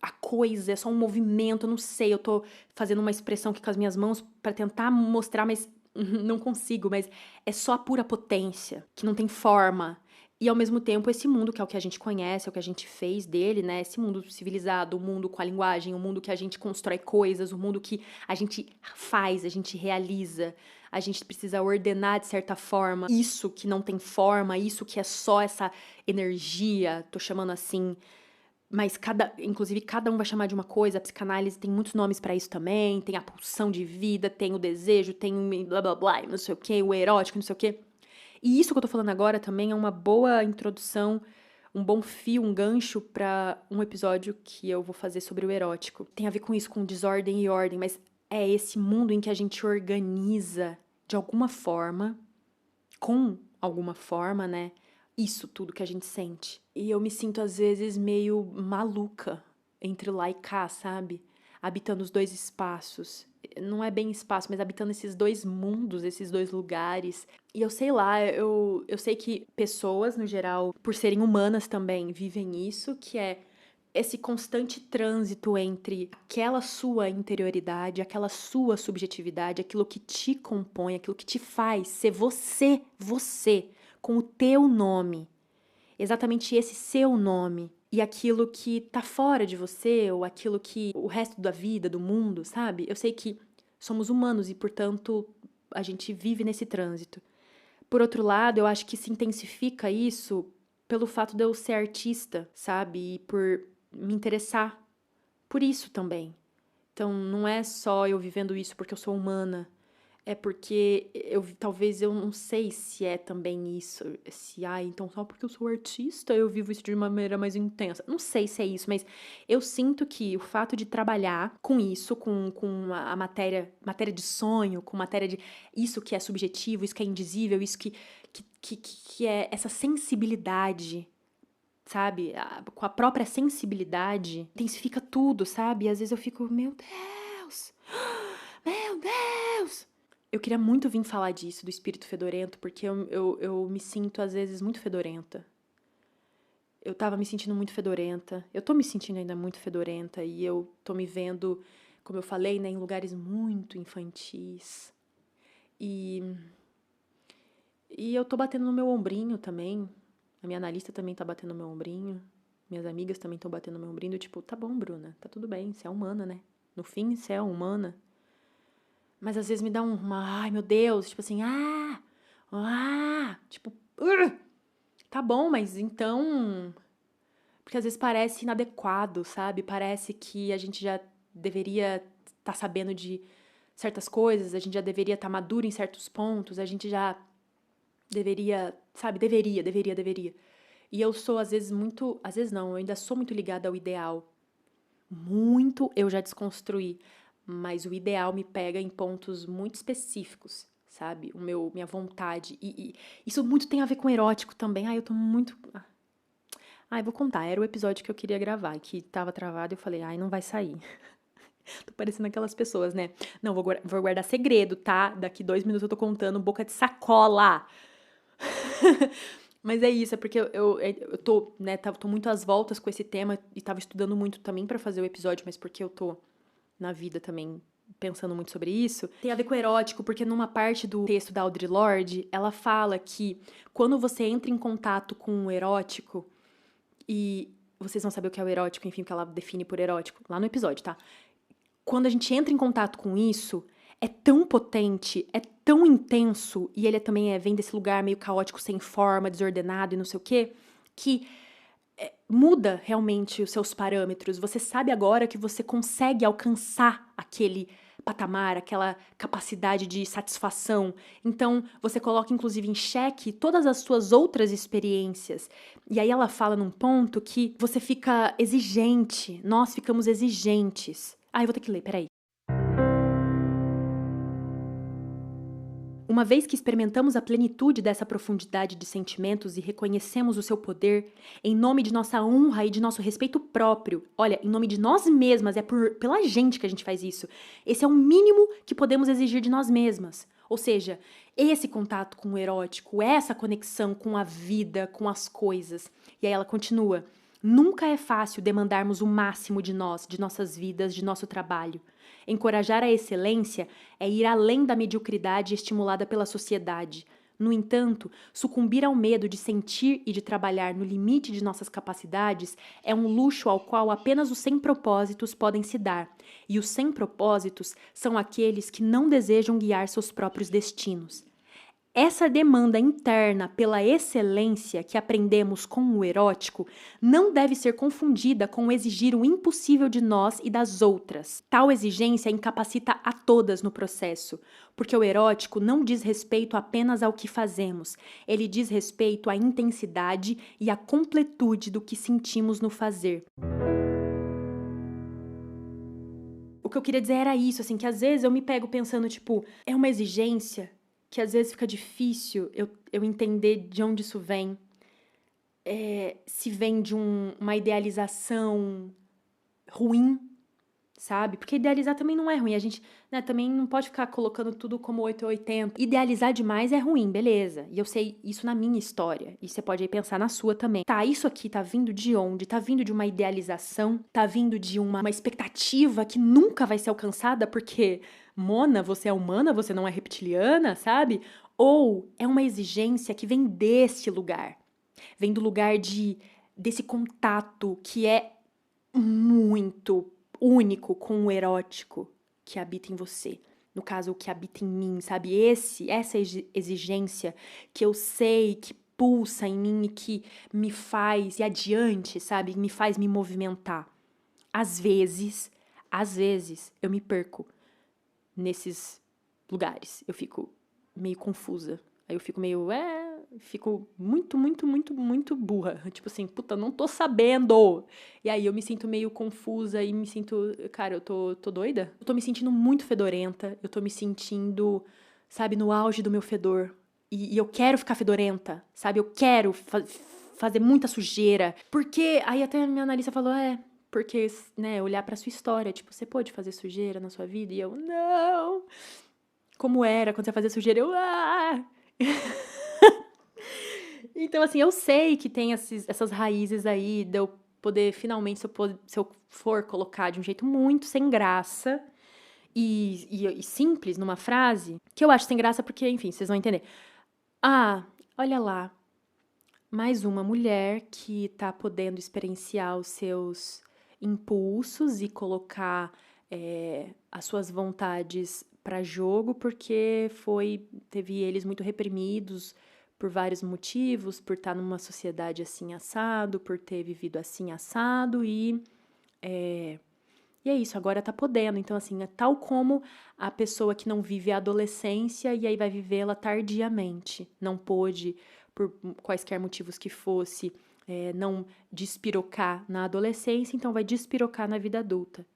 a coisa, é só um movimento, eu não sei, eu tô fazendo uma expressão aqui com as minhas mãos pra tentar mostrar, mas não consigo, mas é só a pura potência, que não tem forma. E ao mesmo tempo esse mundo que é o que a gente conhece, é o que a gente fez dele, né? Esse mundo civilizado, o mundo com a linguagem, o mundo que a gente constrói coisas, o mundo que a gente faz, a gente realiza, a gente precisa ordenar de certa forma. Isso que não tem forma, isso que é só essa energia, tô chamando assim, mas inclusive cada um vai chamar de uma coisa, a psicanálise tem muitos nomes pra isso também, tem a pulsão de vida, tem o desejo, tem o blá blá blá, não sei o que, o erótico, não sei o que. E isso que eu tô falando agora também é uma boa introdução, um bom fio, um gancho pra um episódio que eu vou fazer sobre o erótico. Tem a ver com isso, com desordem e ordem, mas é esse mundo em que a gente organiza de alguma forma, com alguma forma, né? Isso tudo que a gente sente. E eu me sinto às vezes meio maluca entre lá e cá, sabe? Habitando os dois espaços. Não é bem espaço, mas habitando esses dois mundos, esses dois lugares. E eu sei lá, eu sei que pessoas, no geral, por serem humanas também, vivem isso, que é esse constante trânsito entre aquela sua interioridade, aquela sua subjetividade, aquilo que te compõe, aquilo que te faz ser você, você, com o teu nome, exatamente esse seu nome, e aquilo que tá fora de você, ou aquilo que o resto da vida, do mundo, sabe? Eu sei que somos humanos e, portanto, a gente vive nesse trânsito. Por outro lado, eu acho que se intensifica isso pelo fato de eu ser artista, sabe? E por me interessar por isso também. Então, não é só eu vivendo isso porque eu sou humana, é porque talvez eu não sei se é também isso, se, então só porque eu sou artista eu vivo isso de uma maneira mais intensa. Não sei se é isso, mas eu sinto que o fato de trabalhar com isso, com a matéria de sonho, com matéria de isso que é subjetivo, isso que é indizível, isso que é essa sensibilidade, sabe? Com a própria sensibilidade, intensifica tudo, sabe? E às vezes eu fico, meu Deus, meu Deus. Eu queria muito vir falar disso, do espírito fedorento, porque eu me sinto às vezes muito fedorenta. Eu tava me sentindo muito fedorenta, eu tô me sentindo ainda muito fedorenta, e eu tô me vendo, como eu falei, né, em lugares muito infantis. E, e eu tô batendo no meu ombrinho também, a minha analista também tá batendo no meu ombrinho, minhas amigas também estão batendo no meu ombrinho, tipo, tá bom, Bruna, tá tudo bem, você é humana, né? No fim, você é humana. Mas às vezes me dá ai meu Deus, tipo assim, tipo, tá bom, mas então. Porque às vezes parece inadequado, sabe? Parece que a gente já deveria estar sabendo de certas coisas, a gente já deveria estar maduro em certos pontos, a gente já deveria, sabe? Deveria. E eu sou, às vezes, muito... Às vezes não, eu ainda sou muito ligada ao ideal. Muito eu já desconstruí, mas o ideal me pega em pontos muito específicos, sabe? Minha vontade. E isso muito tem a ver com erótico também. Ai, eu tô muito... Ai, vou contar. Era o episódio que eu queria gravar, que tava travado e eu falei, ai, não vai sair. Tô parecendo aquelas pessoas, né? Não, vou guardar segredo, tá? Daqui 2 minutos eu tô contando boca de sacola. Mas é isso, é porque eu tô, né, tô muito às voltas com esse tema e tava estudando muito também pra fazer o episódio, mas porque eu tô na vida também pensando muito sobre isso. Tem a ver com erótico, porque numa parte do texto da Audre Lorde, ela fala que quando você entra em contato com o erótico, e vocês vão saber o que é o erótico, enfim, o que ela define por erótico, lá no episódio, tá? Quando a gente entra em contato com isso, é tão potente, é tão intenso, e ele também vem desse lugar meio caótico, sem forma, desordenado e não sei o quê, que muda realmente os seus parâmetros. Você sabe agora que você consegue alcançar aquele patamar, aquela capacidade de satisfação. Então, você coloca, inclusive, em xeque todas as suas outras experiências. E aí ela fala num ponto que você fica exigente, nós ficamos exigentes. Ah, eu vou ter que ler, peraí. Uma vez que experimentamos a plenitude dessa profundidade de sentimentos e reconhecemos o seu poder, em nome de nossa honra e de nosso respeito próprio, olha, em nome de nós mesmas, pela gente que a gente faz isso. Esse é o mínimo que podemos exigir de nós mesmas. Ou seja, esse contato com o erótico, essa conexão com a vida, com as coisas. E aí ela continua. Nunca é fácil demandarmos o máximo de nós, de nossas vidas, de nosso trabalho. Encorajar a excelência é ir além da mediocridade estimulada pela sociedade. No entanto, sucumbir ao medo de sentir e de trabalhar no limite de nossas capacidades é um luxo ao qual apenas os sem propósitos podem se dar. E os sem propósitos são aqueles que não desejam guiar seus próprios destinos. Essa demanda interna pela excelência que aprendemos com o erótico não deve ser confundida com exigir o impossível de nós e das outras. Tal exigência incapacita a todas no processo, porque o erótico não diz respeito apenas ao que fazemos, ele diz respeito à intensidade e à completude do que sentimos no fazer. O que eu queria dizer era isso, assim, que às vezes eu me pego pensando, tipo, é uma exigência que às vezes fica difícil eu entender de onde isso vem. Se vem de uma idealização ruim, sabe? Porque idealizar também não é ruim. A gente, né, também não pode ficar colocando tudo como 8 ou 80. Idealizar demais é ruim, beleza. E eu sei isso na minha história. E você pode aí pensar na sua também. Tá, isso aqui tá vindo de onde? Tá vindo de uma idealização? Tá vindo de uma expectativa que nunca vai ser alcançada porque... Mona, você é humana, você não é reptiliana, sabe? Ou é uma exigência que vem desse lugar. Vem do lugar desse contato que é muito único com o erótico que habita em você. No caso, o que habita em mim, sabe? Essa exigência que eu sei que pulsa em mim e que me faz ir adiante, sabe? Me faz me movimentar. Às vezes, eu me perco nesses lugares. Eu fico meio confusa. Aí eu fico meio, fico muito, muito, muito, muito burra. Tipo assim, puta, não tô sabendo. E aí eu me sinto meio confusa e me sinto, cara, eu tô doida? Eu tô me sentindo muito fedorenta. Eu tô me sentindo, sabe, no auge do meu fedor. E eu quero ficar fedorenta, sabe? Eu quero fazer muita sujeira. Porque, aí até a minha analista falou, porque, né, olhar pra sua história, tipo, você pode fazer sujeira na sua vida? E eu, não. Como era quando você fazia sujeira? Eu, Então, assim, eu sei que tem essas raízes aí de eu poder, finalmente, se eu for colocar de um jeito muito sem graça e simples numa frase, que eu acho sem graça porque, enfim, vocês vão entender. Olha lá, mais uma mulher que tá podendo experienciar os seus impulsos e colocar as suas vontades para jogo porque teve eles muito reprimidos por vários motivos, por estar numa sociedade assim assado, por ter vivido assim assado e é isso, agora tá podendo. Então, assim, é tal como a pessoa que não vive a adolescência e aí vai vivê-la tardiamente. Não pôde, por quaisquer motivos que fosse, não despirocar na adolescência, então vai despirocar na vida adulta.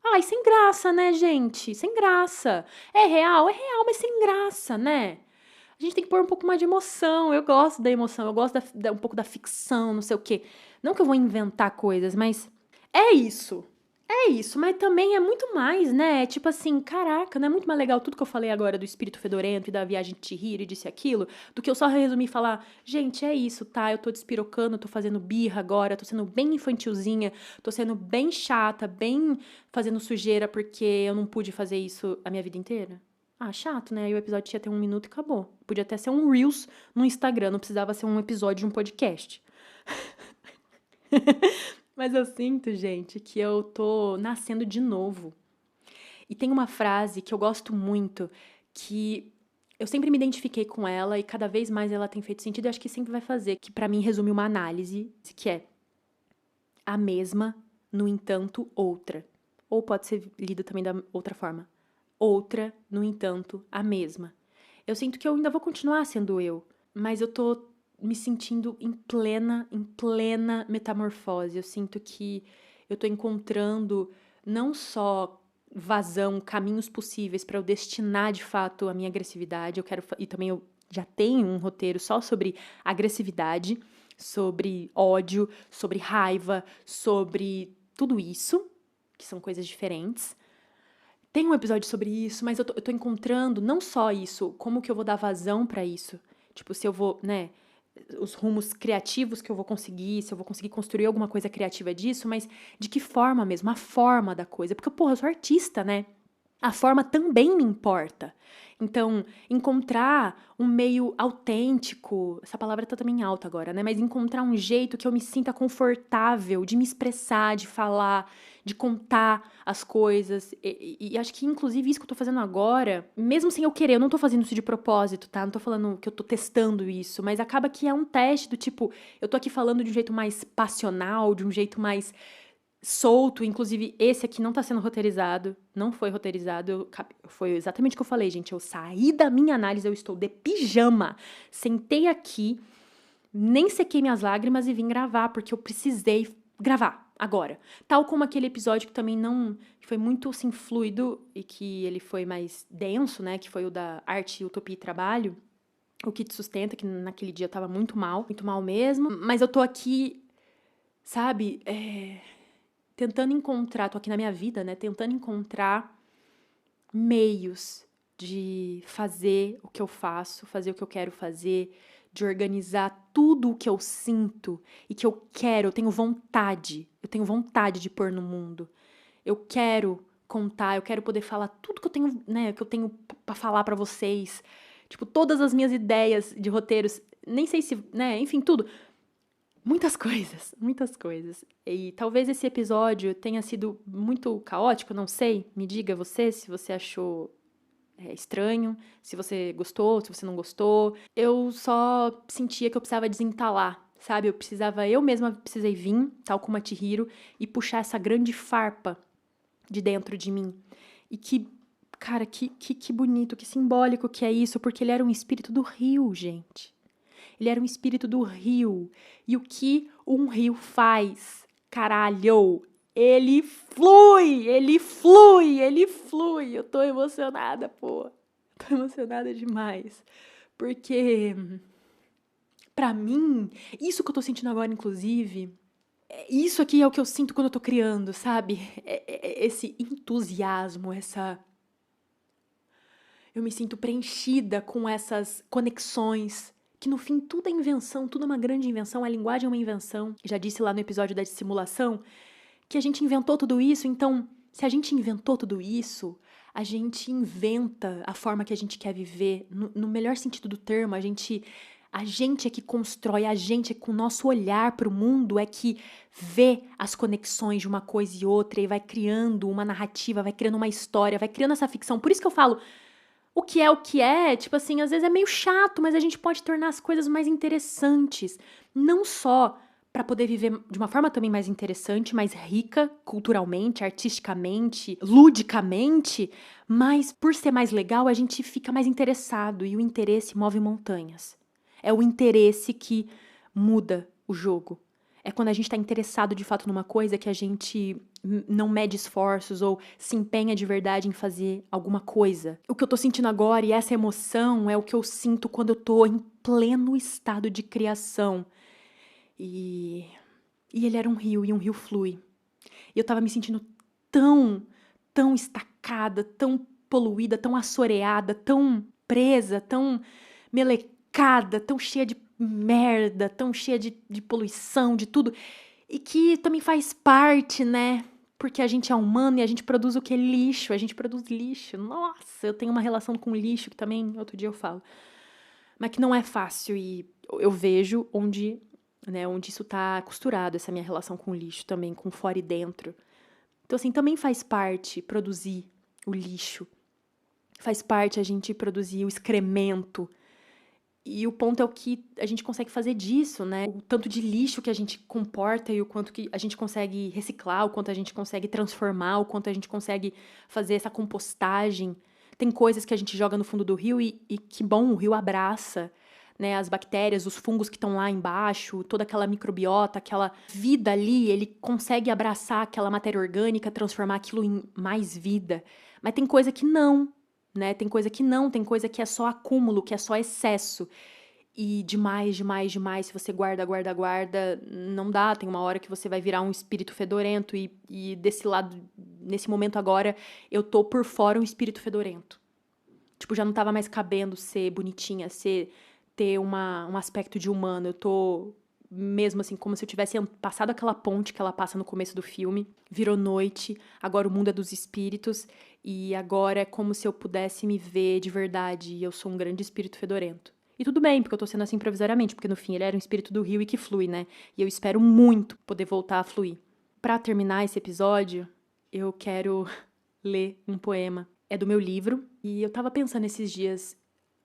Ai, sem graça, né, gente? Sem graça. É real, mas sem graça, né? A gente tem que pôr um pouco mais de emoção. Eu gosto da emoção, eu gosto um pouco da ficção, não sei o quê. Não que eu vou inventar coisas, mas é isso. É isso, mas também é muito mais, né? É tipo assim, caraca, não é muito mais legal tudo que eu falei agora do espírito fedorento e da viagem de Chihiro e disso e aquilo, do que eu só resumir e falar, gente, é isso, tá? Eu tô despirocando, tô fazendo birra agora, tô sendo bem infantilzinha, tô sendo bem chata, bem fazendo sujeira porque eu não pude fazer isso a minha vida inteira. Ah, chato, né? Aí o episódio tinha até 1 minuto e acabou. Podia até ser um Reels no Instagram, não precisava ser um episódio de um podcast. Mas eu sinto, gente, que eu tô nascendo de novo. E tem uma frase que eu gosto muito, que eu sempre me identifiquei com ela e cada vez mais ela tem feito sentido e acho que sempre vai fazer, que pra mim resume uma análise, que é a mesma, no entanto, outra. Ou pode ser lida também da outra forma. Outra, no entanto, a mesma. Eu sinto que eu ainda vou continuar sendo eu, mas eu tô me sentindo em plena metamorfose. Eu sinto que eu tô encontrando não só vazão, caminhos possíveis para eu destinar de fato a minha agressividade. E também eu já tenho um roteiro só sobre agressividade, sobre ódio, sobre raiva, sobre tudo isso, que são coisas diferentes. Tem um episódio sobre isso, mas eu tô encontrando não só isso, como que eu vou dar vazão pra isso. Tipo, se eu vou, né, os rumos criativos que eu vou conseguir, se eu vou conseguir construir alguma coisa criativa disso, mas de que forma mesmo, a forma da coisa. Porque, porra, eu sou artista, né? A forma também me importa. Então, encontrar um meio autêntico, essa palavra tá também alta agora, né? Mas encontrar um jeito que eu me sinta confortável de me expressar, de falar, de contar as coisas. E acho que, inclusive, isso que eu tô fazendo agora, mesmo sem eu querer, eu não tô fazendo isso de propósito, tá? Não tô falando que eu tô testando isso, mas acaba que é um teste do tipo, eu tô aqui falando de um jeito mais passional, de um jeito mais solto, inclusive esse aqui não tá sendo roteirizado, não foi roteirizado, foi exatamente o que eu falei, gente, eu saí da minha análise, eu estou de pijama, sentei aqui, nem sequei minhas lágrimas e vim gravar, porque eu precisei gravar agora, tal como aquele episódio que também não, que foi muito, assim, fluido e que ele foi mais denso, né, que foi o da arte, utopia e trabalho, o que te sustenta, que naquele dia eu tava muito mal mesmo, mas eu tô aqui, sabe, tentando encontrar, tô aqui na minha vida, né? Tentando encontrar meios de fazer o que eu faço, fazer o que eu quero fazer, de organizar tudo o que eu sinto e que eu quero, eu tenho vontade de pôr no mundo. Eu quero contar, eu quero poder falar tudo que eu tenho, né, que eu tenho pra falar pra vocês. Tipo, todas as minhas ideias de roteiros, nem sei se, né, enfim, tudo. Muitas coisas, muitas coisas. E talvez esse episódio tenha sido muito caótico, não sei. Me diga você se você achou estranho, se você gostou, se você não gostou. Eu só sentia que eu precisava desentalar, sabe? Eu mesma precisei vir, tal como a Chihiro, e puxar essa grande farpa de dentro de mim. E que, cara, que bonito, que simbólico que é isso, porque ele era um espírito do rio, gente. Ele era um espírito do rio. E o que um rio faz? Caralho! Ele flui! Ele flui! Ele flui! Eu tô emocionada, pô. Tô emocionada demais. Porque, pra mim, isso que eu tô sentindo agora, inclusive, isso aqui é o que eu sinto quando eu tô criando, sabe? Esse entusiasmo, essa. Eu me sinto preenchida com essas conexões, que no fim tudo é invenção, tudo é uma grande invenção, a linguagem é uma invenção. Já disse lá no episódio da dissimulação que a gente inventou tudo isso, então, se a gente inventou tudo isso, a gente inventa a forma que a gente quer viver, no melhor sentido do termo, a gente é que constrói, a gente é que com o nosso olhar para o mundo é que vê as conexões de uma coisa e outra e vai criando uma narrativa, vai criando uma história, vai criando essa ficção. Por isso que eu falo, o que é, tipo assim, às vezes é meio chato, mas a gente pode tornar as coisas mais interessantes. Não só para poder viver de uma forma também mais interessante, mais rica, culturalmente, artisticamente, ludicamente, mas por ser mais legal, a gente fica mais interessado e o interesse move montanhas. É o interesse que muda o jogo. É quando a gente está interessado de fato numa coisa que a gente não mede esforços ou se empenha de verdade em fazer alguma coisa. O que eu tô sentindo agora e essa emoção é o que eu sinto quando eu tô em pleno estado de criação. E ele era um rio e um rio flui. E eu tava me sentindo tão estacada, tão poluída, tão assoreada, tão presa, tão melecada, tão cheia de merda, tão cheia de poluição, de tudo. E que também faz parte, né? Porque a gente é humano e a gente produz o que? Lixo. A gente produz lixo. Nossa, eu tenho uma relação com lixo que também outro dia eu falo. Mas que não é fácil e eu vejo onde isso tá costurado, essa minha relação com o lixo também, com fora e dentro. Então, assim, também faz parte produzir o lixo. Faz parte a gente produzir o excremento. E o ponto é o que a gente consegue fazer disso, né? O tanto de lixo que a gente comporta e o quanto que a gente consegue reciclar, o quanto a gente consegue transformar, o quanto a gente consegue fazer essa compostagem. Tem coisas que a gente joga no fundo do rio e que bom, o rio abraça, né? As bactérias, os fungos que estão lá embaixo, toda aquela microbiota, aquela vida ali, ele consegue abraçar aquela matéria orgânica, transformar aquilo em mais vida. Mas tem coisa que não, né? Tem coisa que não, tem coisa que é só acúmulo, que é só excesso. E demais, se você guarda, não dá. Tem uma hora que você vai virar um espírito fedorento e desse lado, nesse momento agora, eu tô por fora um espírito fedorento. Tipo, já não tava mais cabendo ser bonitinha, ter um aspecto de humano. Eu tô mesmo assim, como se eu tivesse passado aquela ponte que ela passa no começo do filme. Virou noite, agora o mundo é dos espíritos e agora é como se eu pudesse me ver de verdade e eu sou um grande espírito fedorento. E tudo bem, porque eu tô sendo assim provisoriamente, porque no fim ele era um espírito do rio e que flui, né? E eu espero muito poder voltar a fluir. Pra terminar esse episódio, eu quero ler um poema. É do meu livro e eu tava pensando esses dias,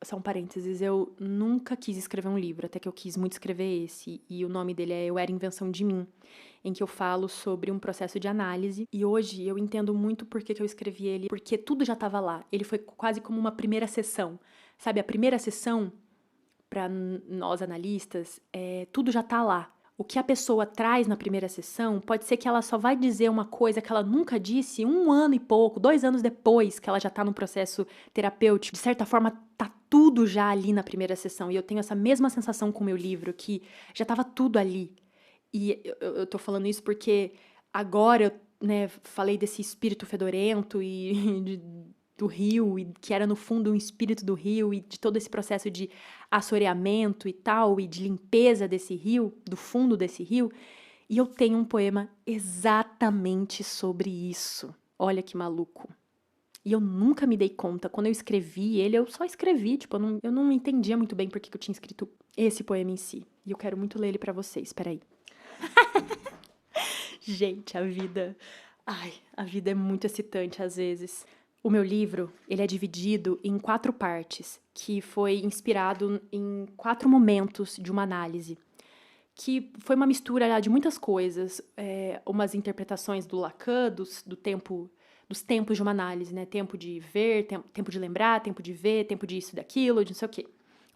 só um parênteses, eu nunca quis escrever um livro, até que eu quis muito escrever esse, e o nome dele é Eu Era Invenção de Mim, em que eu falo sobre um processo de análise, e hoje eu entendo muito por que eu escrevi ele, porque tudo já estava lá, ele foi quase como uma primeira sessão, sabe, a primeira sessão, para nós analistas, tudo já tá lá. O que a pessoa traz na primeira sessão pode ser que ela só vai dizer uma coisa que ela nunca disse 1 ano e pouco, 2 anos depois que ela já tá num processo terapêutico. De certa forma, tá tudo já ali na primeira sessão. E eu tenho essa mesma sensação com o meu livro, que já tava tudo ali. E eu tô falando isso porque agora eu, né, falei desse espírito fedorento e do rio, e que era no fundo um espírito do rio, e de todo esse processo de assoreamento e tal, e de limpeza desse rio, do fundo desse rio, e eu tenho um poema exatamente sobre isso. Olha que maluco. E eu nunca me dei conta. Quando eu escrevi ele, eu só escrevi, tipo, eu não entendia muito bem por que eu tinha escrito esse poema em si. E eu quero muito ler ele pra vocês, espera aí. Gente, a vida é muito excitante às vezes. O meu livro, ele é dividido em 4 partes, que foi inspirado em 4 momentos de uma análise, que foi uma mistura de muitas coisas, umas interpretações do Lacan, dos tempos de uma análise, né? Tempo de ver, tempo de lembrar, tempo de ver, tempo de isso e daquilo, de não sei o quê.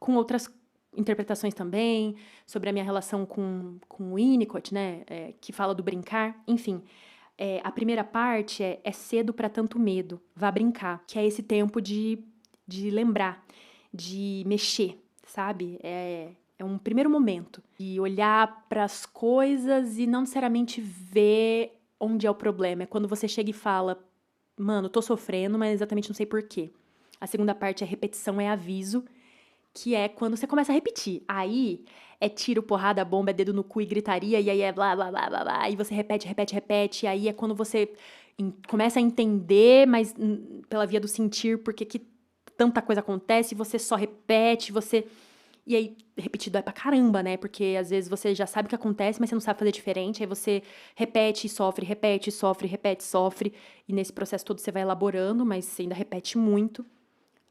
Com outras interpretações também, sobre a minha relação com o Winnicott, né? Que fala do brincar, enfim. A primeira parte é cedo para tanto medo, vá brincar, que é esse tempo de lembrar, de mexer, sabe? É um primeiro momento de olhar para as coisas e não necessariamente ver onde é o problema. É quando você chega e fala, mano, tô sofrendo, mas exatamente não sei por quê. A segunda parte é repetição, é aviso, que é quando você começa a repetir. Aí é tiro, porrada, bomba, é dedo no cu e gritaria, e aí é blá, blá, blá, blá, blá, e você repete, e aí é quando você começa a entender, mas pela via do sentir, porque que tanta coisa acontece, você só repete, E aí, repetir dói pra caramba, né? Porque às vezes você já sabe o que acontece, mas você não sabe fazer diferente, aí você repete e sofre, repete, sofre, repete, sofre, e nesse processo todo você vai elaborando, mas você ainda repete muito.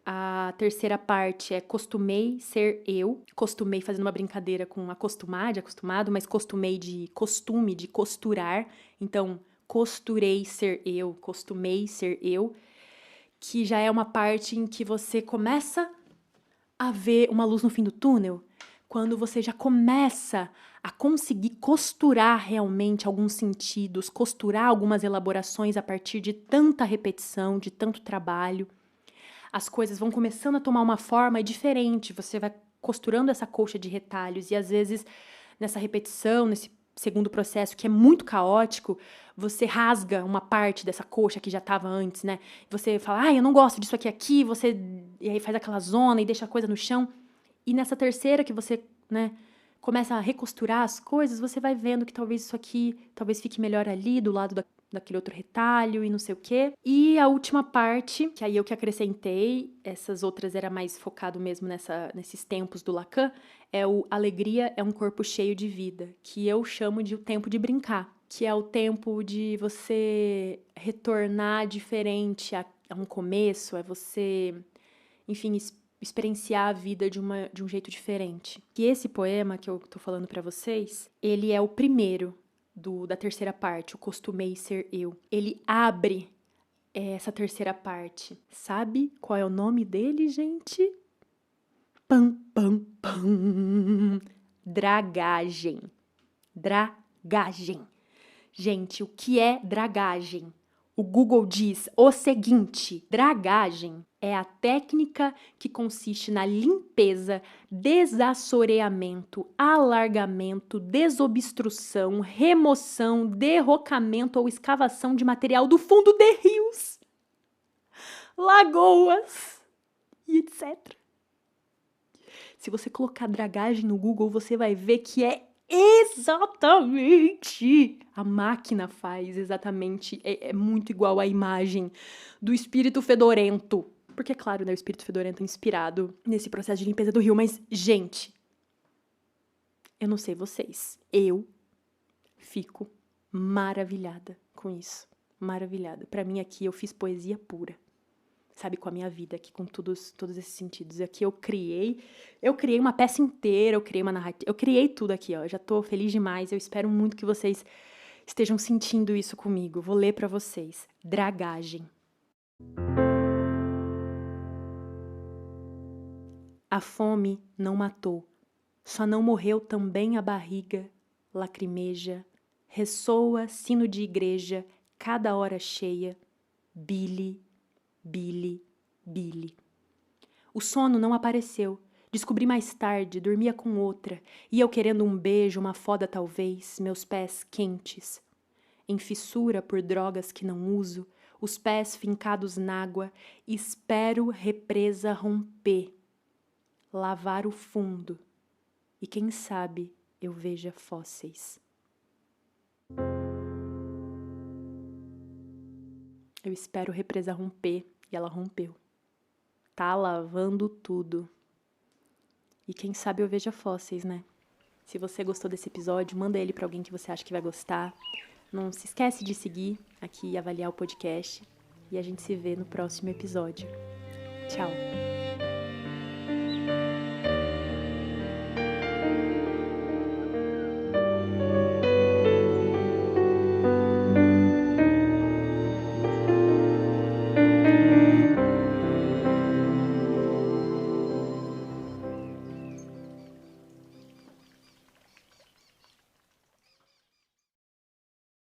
A terceira parte é costumei ser eu. Costumei fazendo uma brincadeira com acostumar, de acostumado, mas costumei de costume, de costurar. Então, costurei ser eu, costumei ser eu. Que já é uma parte em que você começa a ver uma luz no fim do túnel. quando você já começa a conseguir costurar realmente alguns sentidos, costurar algumas elaborações a partir de tanta repetição, de tanto trabalho, as coisas vão começando a tomar uma forma diferente, você vai costurando essa colcha de retalhos e às vezes nessa repetição, nesse segundo processo que é muito caótico, você rasga uma parte dessa colcha que já estava antes, né? Você fala, eu não gosto disso aqui, e aí faz aquela zona e deixa a coisa no chão. E nessa terceira que você, né, começa a recosturar as coisas, você vai vendo que talvez isso aqui, talvez fique melhor ali, do lado daquele outro retalho e não sei o quê. E a última parte, que aí eu que acrescentei, essas outras era mais focado mesmo nesses tempos do Lacan, é o Alegria é um corpo cheio de vida, que eu chamo de o tempo de brincar, que é o tempo de você retornar diferente a um começo, é você, enfim, experienciar a vida de um jeito diferente. E esse poema que eu tô falando pra vocês, ele é o primeiro da terceira parte, o Costumei Ser Eu. Ele abre essa terceira parte. Sabe qual é o nome dele, gente? Pam, pam, pam. Dragagem. Dragagem. Gente, o que é dragagem? O Google diz o seguinte: dragagem é a técnica que consiste na limpeza, desassoreamento, alargamento, desobstrução, remoção, derrocamento ou escavação de material do fundo de rios, lagoas e etc. Se você colocar dragagem no Google, você vai ver que é exatamente! A máquina faz exatamente, é muito igual à imagem do espírito fedorento. Porque, claro, né, o espírito fedorento é inspirado nesse processo de limpeza do rio, mas, gente, eu não sei vocês, eu fico maravilhada com isso. Maravilhada. Pra mim, aqui, eu fiz poesia pura. Sabe, com a minha vida aqui, com todos esses sentidos. E aqui eu criei uma peça inteira, eu criei uma narrativa, eu criei tudo aqui, ó. Eu já tô feliz demais, eu espero muito que vocês estejam sentindo isso comigo. Vou ler pra vocês. Dragagem. A fome não matou, só não morreu também a barriga, lacrimeja, ressoa sino de igreja, cada hora cheia, bile, bile, bile. O sono não apareceu. Descobri mais tarde, dormia com outra, e eu querendo um beijo, uma foda talvez, meus pés quentes. Em fissura por drogas que não uso, os pés fincados n'água, espero represa romper, lavar o fundo, e quem sabe eu veja fósseis. Eu espero represa romper, e ela rompeu. Tá lavando tudo. E quem sabe eu veja fósseis, né? Se você gostou desse episódio, manda ele pra alguém que você acha que vai gostar. Não se esquece de seguir aqui e avaliar o podcast. E a gente se vê no próximo episódio. Tchau!